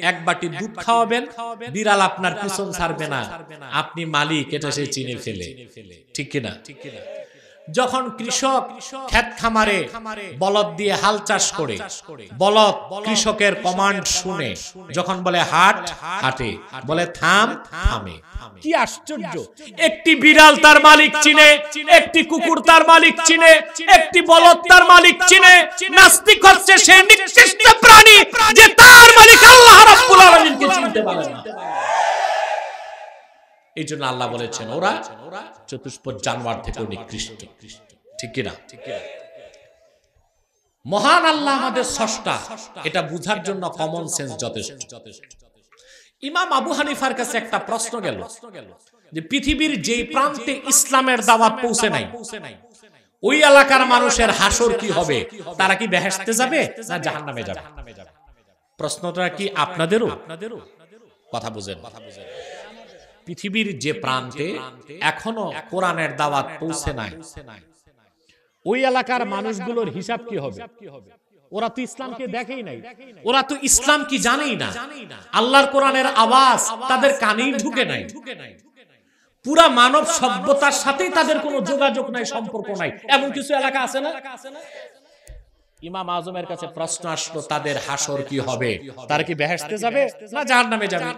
1 বাটি দুধ খাওয়াবেন, বিড়াল আপনার পিছন ছাড়বে না, আপনি মালিক, এটা সে চিনে ফেলে। ঠিক কিনা? যখন কৃষক ক্ষেত খামারে বলদ দিয়ে হাল চাষ করে, বলদ কৃষকের কমান্ড শুনে, যখন বলে হাট, হাটে, বলে থাম, থামে। কি আশ্চর্য! একটি বিড়াল তার মালিক চিনে, একটি কুকুর তার মালিক চিনে, একটি বলদ তার মালিক চিনে। নাস্তিক হচ্ছে সে নিকৃষ্ট প্রাণী যে তার মালিক আল্লাহ রাব্বুল আলামিনকে চিনতে পারে না। এই জন্য আল্লাহ বলেছেন ওরা চতুষ্পদ জানোয়ার থেকে নিকৃষ্ট। ঠিক কিনা? মহান আল্লাহ আমাদের স্রষ্টা, এটা বুঝার জন্য কমন সেন্স যথেষ্ট। ইমাম আবু হানিফার কাছে একটা প্রশ্ন গেল যে পৃথিবীর যেই প্রান্তে ইসলামের দাওয়াত পৌঁছে নাই ওই এলাকার মানুষের হাসর কি হবে? তারা কি বেহেশতে যাবে না জাহান্নামে যাবে? প্রশ্নটা কি আপনাদেরও? কথা বুঝেন। পৃথিবীর যে প্রান্তে এখনো কোরআনের দাওয়াত পৌঁছে নাই ওই এলাকার মানুষগুলোর হিসাব কি হবে? ওরা তো ইসলামকে দেখেই নাই, ওরা তো ইসলাম কি জানেই না, আল্লাহর কোরআনের আওয়াজ তাদের কানেই ঢুকে নাই, পুরা মানব সভ্যতার সাথেই তাদের কোনো যোগাযোগ নাই, সম্পর্ক নাই, এমন কিছু এলাকা আছে না? ইমাম আজমের কাছে প্রশ্ন আসলো তাদের হাসর কি হবে? তারা কি বেহেশতে যাবে না জাহান্নামে যাবে?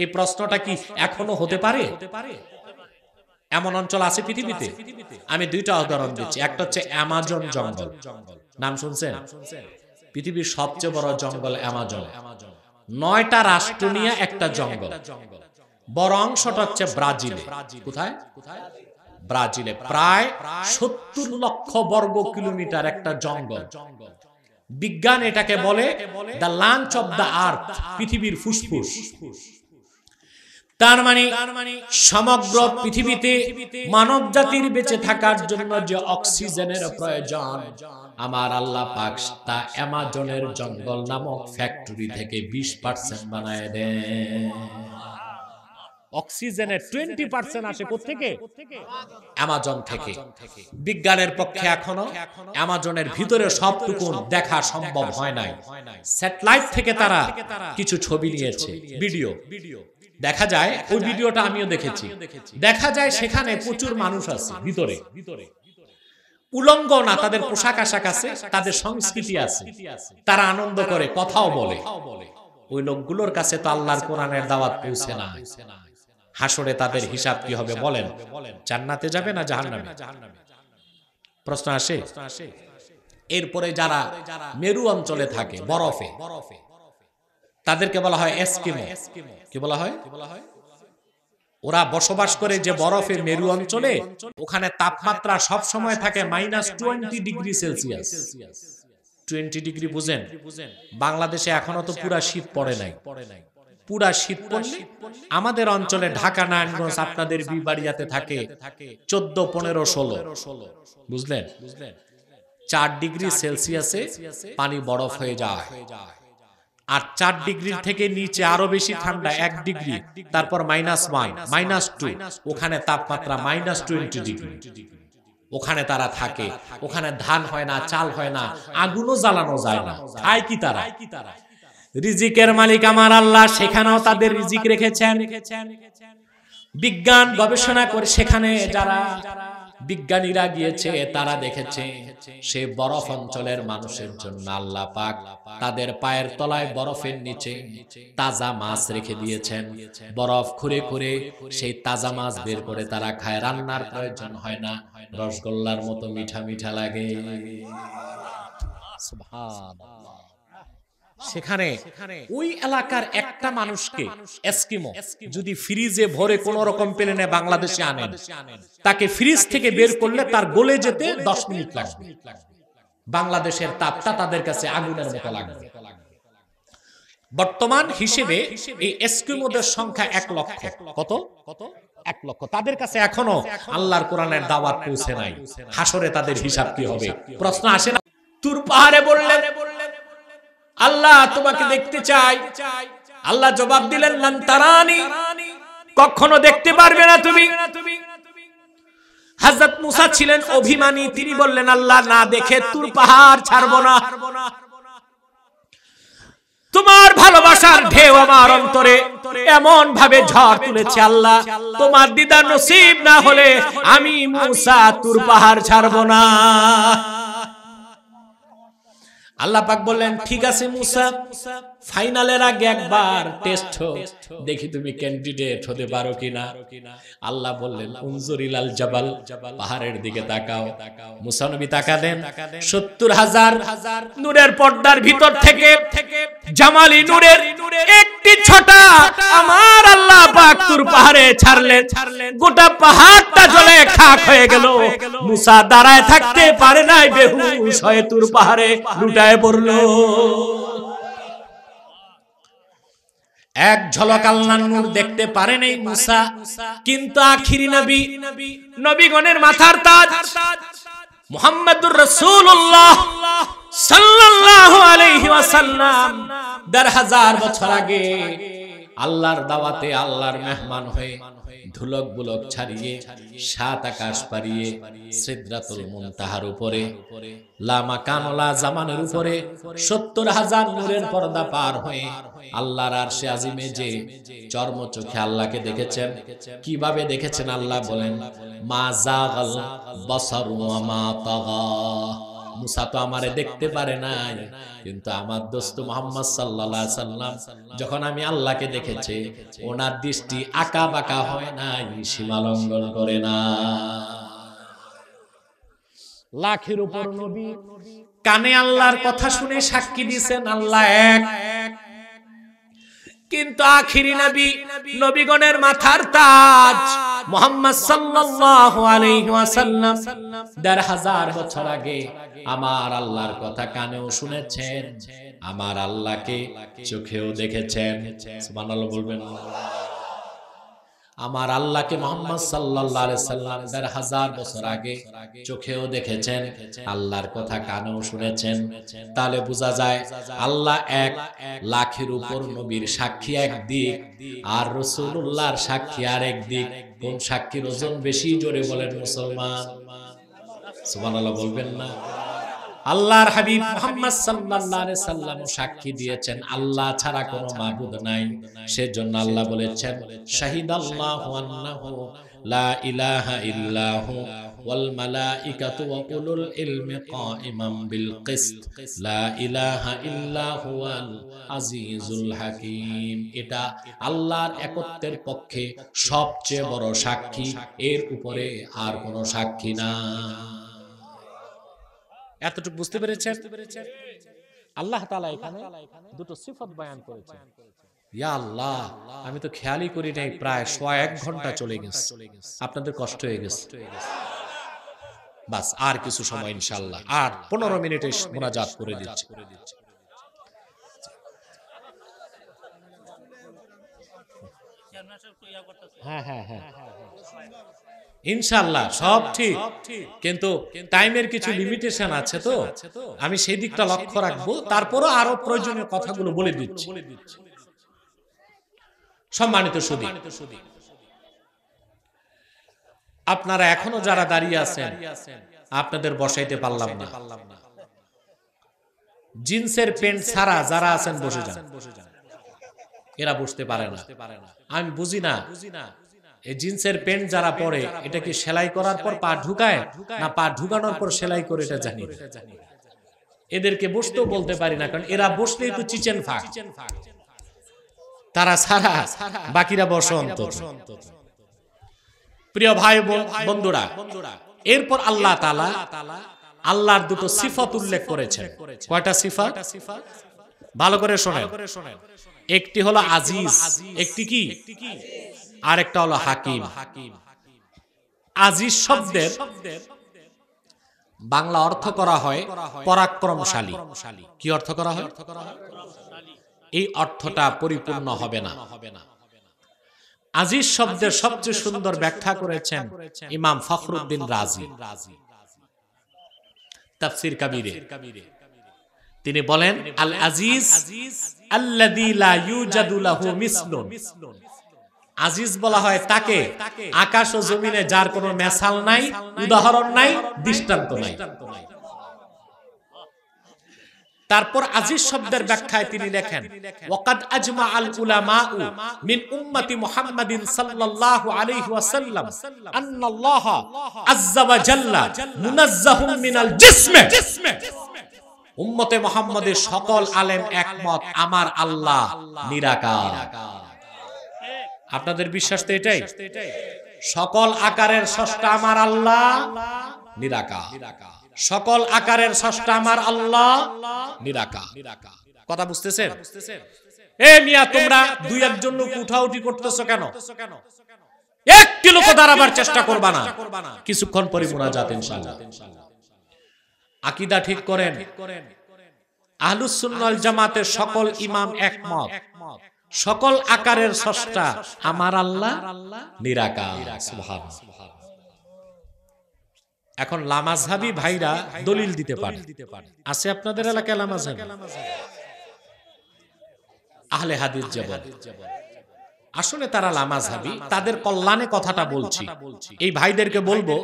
এই প্রশ্নটা কি এখনো হতে পারে? এমন অঞ্চল আছে পৃথিবীতে? আমি দুইটা উদাহরণ দিচ্ছি। একটা হচ্ছে অ্যামাজন জঙ্গল, নাম শুনছেন? পৃথিবীর সবচেয়ে বড় জঙ্গল অ্যামাজন, 9টা রাষ্ট্র নিয়ে একটা জঙ্গল। বড় অংশটা হচ্ছে ব্রাজিলে। কোথায়? ব্রাজিলে প্রায় 70 লক্ষ বর্গ কিলোমিটার একটা জঙ্গল। বিজ্ঞান এটাকে বলে the lunch of the earth, পৃথিবীর ফুসফুস। তার মানে সমগ্র পৃথিবীতে মানব জাতির বেঁচে থাকার জন্য যে অক্সিজেনের প্রয়োজন আমার আল্লাহ পাক তা অ্যামাজনের জঙ্গল নামক ফ্যাক্টরি থেকে 20% বানায় দেন। অক্সিজেনের 20% আসে কোত্থেকে? অ্যামাজন থেকে। বিজ্ঞানের পক্ষে এখনো অ্যামাজনের ভিতরে সবটুকু দেখা সম্ভব হয় নাই। স্যাটেলাইট থেকে তারা কিছু ছবি নিয়েছে, ভিডিও দেখা যায়, ওই ভিডিওটা আমিও দেখেছি। দেখা যায় সেখানে প্রচুর মানুষ আছে ভিতরে, উলঙ্গ না, তাদের পোশাক আশাক আছে, তাদের সংস্কৃতি আছে, তারা আনন্দ করে, কথাও বলে। ওই লোকগুলোর কাছে তো আল্লাহর কোরআনের দাওয়াত পৌঁছে না। হাসরে তাদের হিসাব কি হবে বলেন? জান্নাতে যাবে না জাহান্নামে? প্রশ্ন আসে। এরপরে যারা মেরু অঞ্চলে থাকে, বরফে, তাদেরকে বলা হয় এস্কিমো। কি বলা হয়? ওরা বসবাস করে যে বরফে মেরু অঞ্চলে, ওখানে তাপমাত্রা সব সময় থাকে -20 ডিগ্রি সেলসিয়াস। 20 ডিগ্রি বুঝেন? বাংলাদেশে এখনো তো পুরা শীত পড়ে নাই। পুরা শীত পড়লে আমাদের অঞ্চলে ঢাকা, নারায়ণগঞ্জ, আপনাদের বিবাড়িয়াতে থাকে 14, 15, 16, বুঝলেন? 4 ডিগ্রি সেলসিয়াসে পানি বরফ হয়ে যায়। আর 4 ডিগ্রির থেকে নিচে আরো বেশি ঠান্ডা, 1 ডিগ্রি, তারপর -1, -2, ওখানে তাপমাত্রা -20 ডিগ্রি। ওখানে তারা থাকে। ওখানে ধান হয় না, চাল হয় না, আগুনও জ্বালানো যায় না। খায় কি তারা? রিজিকের মালিক আমার আল্লাহ সেখানেও তাদের রিজিক রেখেছেন। বিজ্ঞান গবেষণা করে সেখানে যারা বিজ্ঞানীরা গিয়েছে তারা দেখেছে সে বরফ অঞ্চলের মানুষের জন্য আল্লাহ পাক তাদের পায়ের তলায় বরফের নিচে তাজা মাছ রেখে দিয়েছেন। বরফ খুঁড়ে খুঁড়ে সেই তাজা মাছ বের করে তারা খায়। রান্নার প্রয়োজন হয় না, রসগোল্লার মতো মিঠা মিঠা লাগে। সুবহানাল্লাহ। সেখানে ওই এলাকার একটা মানুষকে এস্কিমো যদি ফ্রিজে ভরে কোন রকম প্লেনে বাংলাদেশে আনেন, তাকে ফ্রিজ থেকে বের করলে তার গলে যেতে 10 মিনিট লাগবে। বাংলাদেশের তাপটা তাদের কাছে আগুনের মতো লাগবে। বর্তমান হিসেবে এই এস্কিমোদের সংখ্যা 1 লক্ষ। কত? 1 লক্ষ। তাদের কাছে এখনো আল্লাহর কোরআনের দাওয়াত পৌঁছে নাই। হাসরে তাদের হিসাব কি হবে? প্রশ্ন আসে না? তুর পাহাড়ে বললেন আল্লাহ তোমাকে দেখতে চাই। আল্লাহ জবাব দিলেন লান তারানি, কখনো দেখতে পারবে না তুমি। হযরত মুসা ছিলেন অভিমানী, তিনি বললেন আল্লাহ না দেখে তুর পাহাড় ছাড়বো না। তোমার ভালোবাসার ঢেউ আমার অন্তরে এমন ভাবে ঝড় তুলেছে আল্লাহ, তোমার দিদার নসিব না হলে আমি মুসা তুর পাহাড় ছাড়বো না। আল্লাহ পাক বললেন ঠিক আছে মুসা, ফাইনালের আগে একবার টেস্ট হোক, দেখি তুমি ক্যান্ডিডেট হতে পারো কিনা। আল্লাহ বললেন উনজুরিলাল জাবাল, পাহাড়ের দিকে তাকাও। মুসা নবী তাকালেন, 70,000 নূরের পর্দার ভিতর থেকে জামালি নূরের একটি ছটা আমার আল্লাহ পাক তুর পাহাড়ে ছাড়লেন। গোটা পাহাড়টা জ্বলে খাক হয়ে গেল। মুসা দাঁড়ায় থাকতে পারে নাই, বেহুশ হয়ে তুর পাহাড়ে লুটায় পড়লো। এক ঝলক আল্লাহর নূর দেখতে পারেন এই মুসা, কিন্তু আখিরি নবী, নবীগণের মাথার তাজ মুহাম্মদুর রাসূলুল্লাহ সাল্লাল্লাহু আলাইহি ওয়াসাল্লাম ১৫০০ বছর আগে আল্লাহর দাওয়াতে আল্লাহর মেহমান হয়ে ধুলক বুলক ছাড়িয়ে ৭ আকাশ পারিয়ে সিদরাতুল মুনতাহার উপরে লা মাকান ওয়ালা জামানের উপরে ৭০,০০০ নূরের পর্দা পার হয়ে আল্লাহর আরশে আজিমে যে চর্ম চোখে আল্লাহকে দেখেছেন। কিভাবে দেখেছেন আল্লাহ বলেন, মা যাগাল বাসারু ওয়া মা তাগা। মুসা তো আমারে দেখতে পারে নাই, কিন্তু আমার দোস্ত মুহাম্মদ সাল্লাল্লাহু আলাইহি সাল্লাম যখন আমি আল্লাহকে দেখেছে, ওনার দৃষ্টি আঁকা বাঁকা হয় নাই, সীমা লঙ্ঘন করে না। লাখের উপর নবী কানে আল্লাহর কথা শুনে সাক্ষী দিয়েছেন আল্লাহ এক, কিন্তু আখিরি নবী, নবীগণের মাথার তাজ মুহাম্মদ সাল্লাল্লাহু আলাইহি ওয়াসাল্লাম ১৫০০ বছর আগে আমার আল্লাহর কথা কানেও শুনেছেন, আমার আল্লাহকে চোখেও দেখেছেন। সুবহানাল্লাহ বলবেন। আমার আল্লাহকে মুহাম্মদ সাল্লাল্লাহু আলাইহি সাল্লাম ১৫০০ বছর আগে চোখেও দেখেছেন, আল্লাহর কথা কানেও শুনেছেন। তাহলে বোঝা যায় আল্লাহ এক, লাখের উপর নবীর সাক্ষী একদিক, আর রাসূলুল্লাহর সাক্ষী আরেক দিক। কোন সাক্ষীর ওজন বেশি? জোরে বলেন মুসলমান। সুবহানাল্লাহ বলবেন না? আল্লাহর হাবিব মুহাম্মদ সাল্লাল্লাহু আলাইহি সাল্লাম সাক্ষী দিয়েছেন আল্লাহ ছাড়া কোনো মাবুদ নাই। সেজন্য আল্লাহ বলেছেন, শাহিদাল্লাহু আন্নাহু লা ইলাহা ইল্লাহু ওয়াল মালাইকাতু ওয়া উলুল ইলমি কাইমান বিল কিসত লা ইলাহা ইল্লা হুয়াল আজিজুল হাকীম। এটা আল্লাহর একত্বের পক্ষে সবচেয়ে বড় সাক্ষী, এর উপরে আর কোনো সাক্ষী না। এতটুকু বুঝতে পেরেছেন? আল্লাহ তাআলা এখানে দুটো সিফত বয়ান করেছেন। ইয়া আল্লাহ, আমি তো খেয়ালই করি নাই, প্রায় ১ ঘন্টা চলে গেছে, আপনাদের কষ্ট হয়ে গেছে। বাস আর কিছু সময় ইনশাআল্লাহ, আর ১৫ মিনিটে মুনাজাত করে দিচ্ছি। হ্যাঁ হ্যাঁ হ্যাঁ ইনশাআল্লাহ সব ঠিক, কিন্তু টাইমের কিছু লিমিটেশন আছে, তো আমি সেই দিকটা লক্ষ্য রাখবো। তারপরও আরো প্রয়োজনীয় কথাগুলো বলে দিচ্ছি। সম্মানিত সুধী, আপনারা এখনো যারা দাঁড়িয়ে আছেন, আপনাদের বসাইতে পারলাম না। জিন্সের প্যান্ট ছাড়া যারা আছেন বসে যান, এরা বসতে পারে না। আমি বুঝি না, এই জিন্সের প্যান্ট যারা পরে, এটা কি সেলাই করার পর পা ঢুকায়, না পা ঢুকানোর পর সেলাই করে, এটা জানি না। এদেরকে বসতেও বলতে পারি না, কারণ এরা বসলেই তো চিচেন ফাঁক, তারা ছাড়া বাকিরা বসে অন্তত। প্রিয় ভাই বন্ধুরা, এরপর আল্লাহ তাআলা আল্লাহর দুটো সিফত উল্লেখ করেছেন। কয়টা সিফত? ভালো করে শোনেন। একটি হলো আজিজ, একটি কি, আর একটা হলো হাকিম। আজিজ শব্দের বাংলা অর্থ করা হয় পরাক্রমশালী। কি অর্থ করা হয়? এই অর্থটা পরিপূর্ণ হবে না। আজিজ শব্দের সবচেয়ে সুন্দর ব্যাখ্যা করেছেন ইমাম ফখরুদ্দিন রাজি তাফসীর কাবীরে। তিনি বলেন, আল আজিজ আল্লাযী লা ইউজাদু লাহু মিসলুন। আজিজ বলা হয় তাকে, আকাশ ও জমিনে যার কোনো মেসাল নাই, উদাহরণ নাই, দৃষ্টান্ত নাই। তারপর আজিজ শব্দের ব্যাখ্যায় তিনি লেখেন, ওয়াকাদ আজমা আল উলামাউ মিন উম্মতি মুহাম্মাদিন সাল্লাল্লাহু আলাইহি ওয়াসাল্লাম আন্নাল্লাহ আযজা ওয়া জাল্লা মুনাজ্জাহুম মিনাল জিসমি। উম্মতে মুহাম্মাদের সকল আলেম একমত, আমার আল্লাহ নিরাকার। আপনাদের বিশ্বাস তো এটাই? সকল আকারের স্রষ্টা আমার আল্লাহ নিরাকার। সকল আকারের স্রষ্টা আমার আল্লাহ নিরাকার। কথা বুঝতেছেন? এ মিয়া, তোমরা দুই একজন লোক উঠাউঠি করতেছো কেন? একটি লোক দাঁড়াবার চেষ্টা করবা না। কিছুক্ষণ পরে মুনাজাত ইনশাআল্লাহ। আকীদা ঠিক করেন। আহলুস সুন্নাহ ওয়াল জামাতের সকল ইমাম একমত, সকল আকারের স্রষ্টা আমার আল্লাহ নিরাকার। সুবহানাল্লাহ। এখন লামাযহাবী ভাইরা দলিল দিতে পারে, আছে আপনাদের এলাকায় লামাযহাবী? আহলে হাদিস যে বলে, আসলে তারা লামাযহাবী, তাদের কল্যাণে কথাটা বলছি। এই ভাইদেরকে বলবো,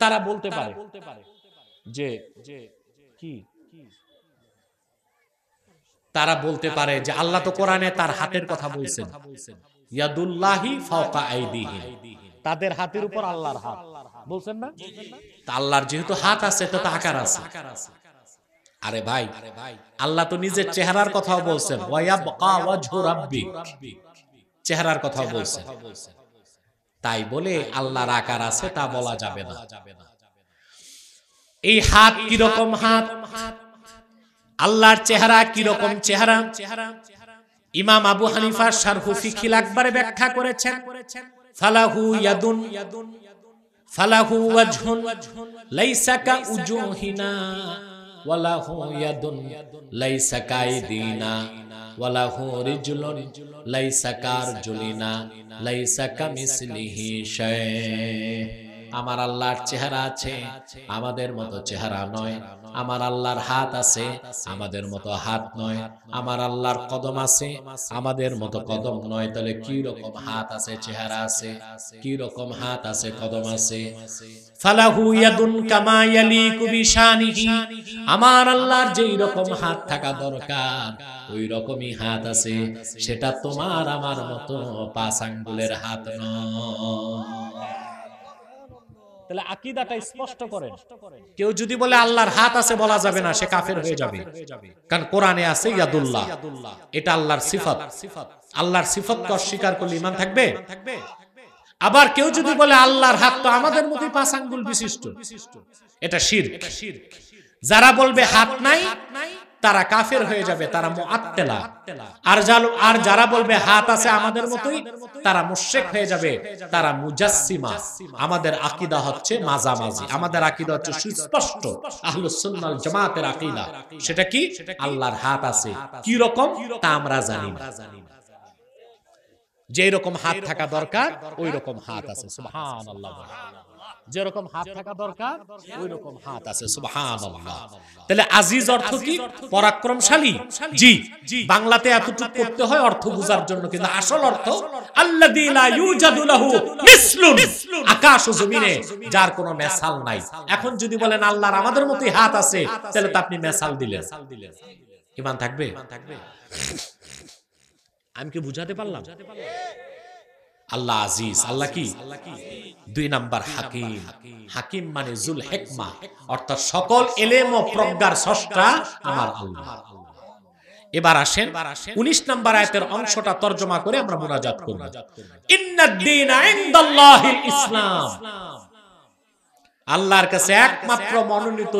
তারা বলতে পারে যে কি, তারা বলতে পারে যে আল্লাহ তো কোরআনে তার হাতের কথা বলছেন, ইয়াদুল্লাহি ফাওকা আইদিহিম, তাদের হাতের উপর আল্লাহর হাত বলছেন না? তা আল্লাহর যেহেতু হাত আছে তো আকার আছে। আরে ভাই, আল্লাহ তো নিজের চেহারার কথাও বলছেন, ওয়ায়াবকা ওয়াজহু রাব্বিক, চেহারার কথাও বলছেন। তাই বলে আল্লাহর আকার আছে তা বলা যাবে না। এই হাত কি রকম হাত, আল্লাহর চেহারা কি রকম চেহারা, ইমাম আবু হানিফা শারহু ফিকিল আকবরে ব্যাখ্যা করেছেন, ফালাহু ইয়াদুন ফালাহু ওয়াজহুন লাইসা কা উজুহিনা ওয়ালাহু ইয়াদুন লাইসা কাইদিনা ওয়ালাহু রিজলুন লাইসা কারজুলিনা লাইসা কামিসলিহি শাই। আমার আল্লাহর চেহারা আছে, আমাদের মতো চেহারা নয়। আমার আল্লাহর হাত আছে, আমাদের মতো হাত নয়। আমার আল্লাহর কদম আছে, আমাদের মতো কদম নয়। তাহলে কি রকম হাত আছে, চেহারা আছে, কি রকম হাত আছে, কদম আছে? ফালাহু ইয়াদুন কামা ইয়ালিকু বিশানিহি, আমার আল্লাহর যেই রকম হাত থাকা দরকার ওই রকমই হাত আছে। সেটা তোমার আমার মতো 5 আঙ্গুলের হাত নয়। তাহলে আকীদাটা স্পষ্ট করেন। কেউ যদি বলে আল্লাহর হাত আছে বলা যাবে না, সে কাফের হয়ে যাবে। কারণ কোরআনে আছে ইয়াদুল্লাহ, এটা আল্লাহর সিফাত। আল্লাহর সিফাতকে অস্বীকার করলে ঈমান থাকবে? আবার কেউ যদি বলে আল্লাহর হাত তো আমাদের মতোই 5 আঙ্গুল বিশিষ্ট, এটা শিরক। যারা বলবে হাত নাই তারা কাফের হয়ে যাবে, তারা মুআত্তিলা। আর যারা বলবে হাত আছে আমাদের মতোই, তারা মুশরিক হয়ে যাবে, তারা মুজাসসিমা। আমাদের আকীদা হচ্ছে মাঝামাঝি, আমাদের আকীদা হচ্ছে সুস্পষ্ট আহলুস সুন্নাহ ওয়াল জামাতের আকীদা। সেটা কি? আল্লাহর হাত আছে, কি রকম তা আমরা জানি না। যে রকম হাত থাকা দরকার ওই রকম হাত আছে, সুবহানাল্লাহ। যে রকম হাত থাকা দরকার ওই রকম হাত আছে, সুবহানাল্লাহ। তাহলে আজিজ অর্থ কি? পরাক্রমশালী। জি, বাংলাতে এতটুকু করতে হয় অর্থ বোঝার জন্য, কিন্তু আসল অর্থ আল্লাযী লা ইউজাদু লাহু মিসলুন, আকাশ ও জমিনে যার কোনো মেসাল নাই। এখন যদি বলেন আল্লাহর আমাদের মতোই হাত আছে, তাহলে তো আপনি মেসাল দিলেন। ঈমান থাকবে? আমি কি বুঝাতে পারলাম? আল্লাহ আজিজ। আল্লাহ কি? 2 নাম্বার হাকিম। হাকিম মানে জুল হিকমা, অর্থাৎ সকল ইলম ও প্রজ্ঞার স্রষ্টা আমার আল্লাহ। এবার আসেন 19 নাম্বার আয়াতের অংশটা তরজমা করে আমরা মুনাজাত করব। ইন্নাদ দীনা ইনদাল্লাহিল ইসলাম, আল্লাহর কাছে একমাত্র মনোনীত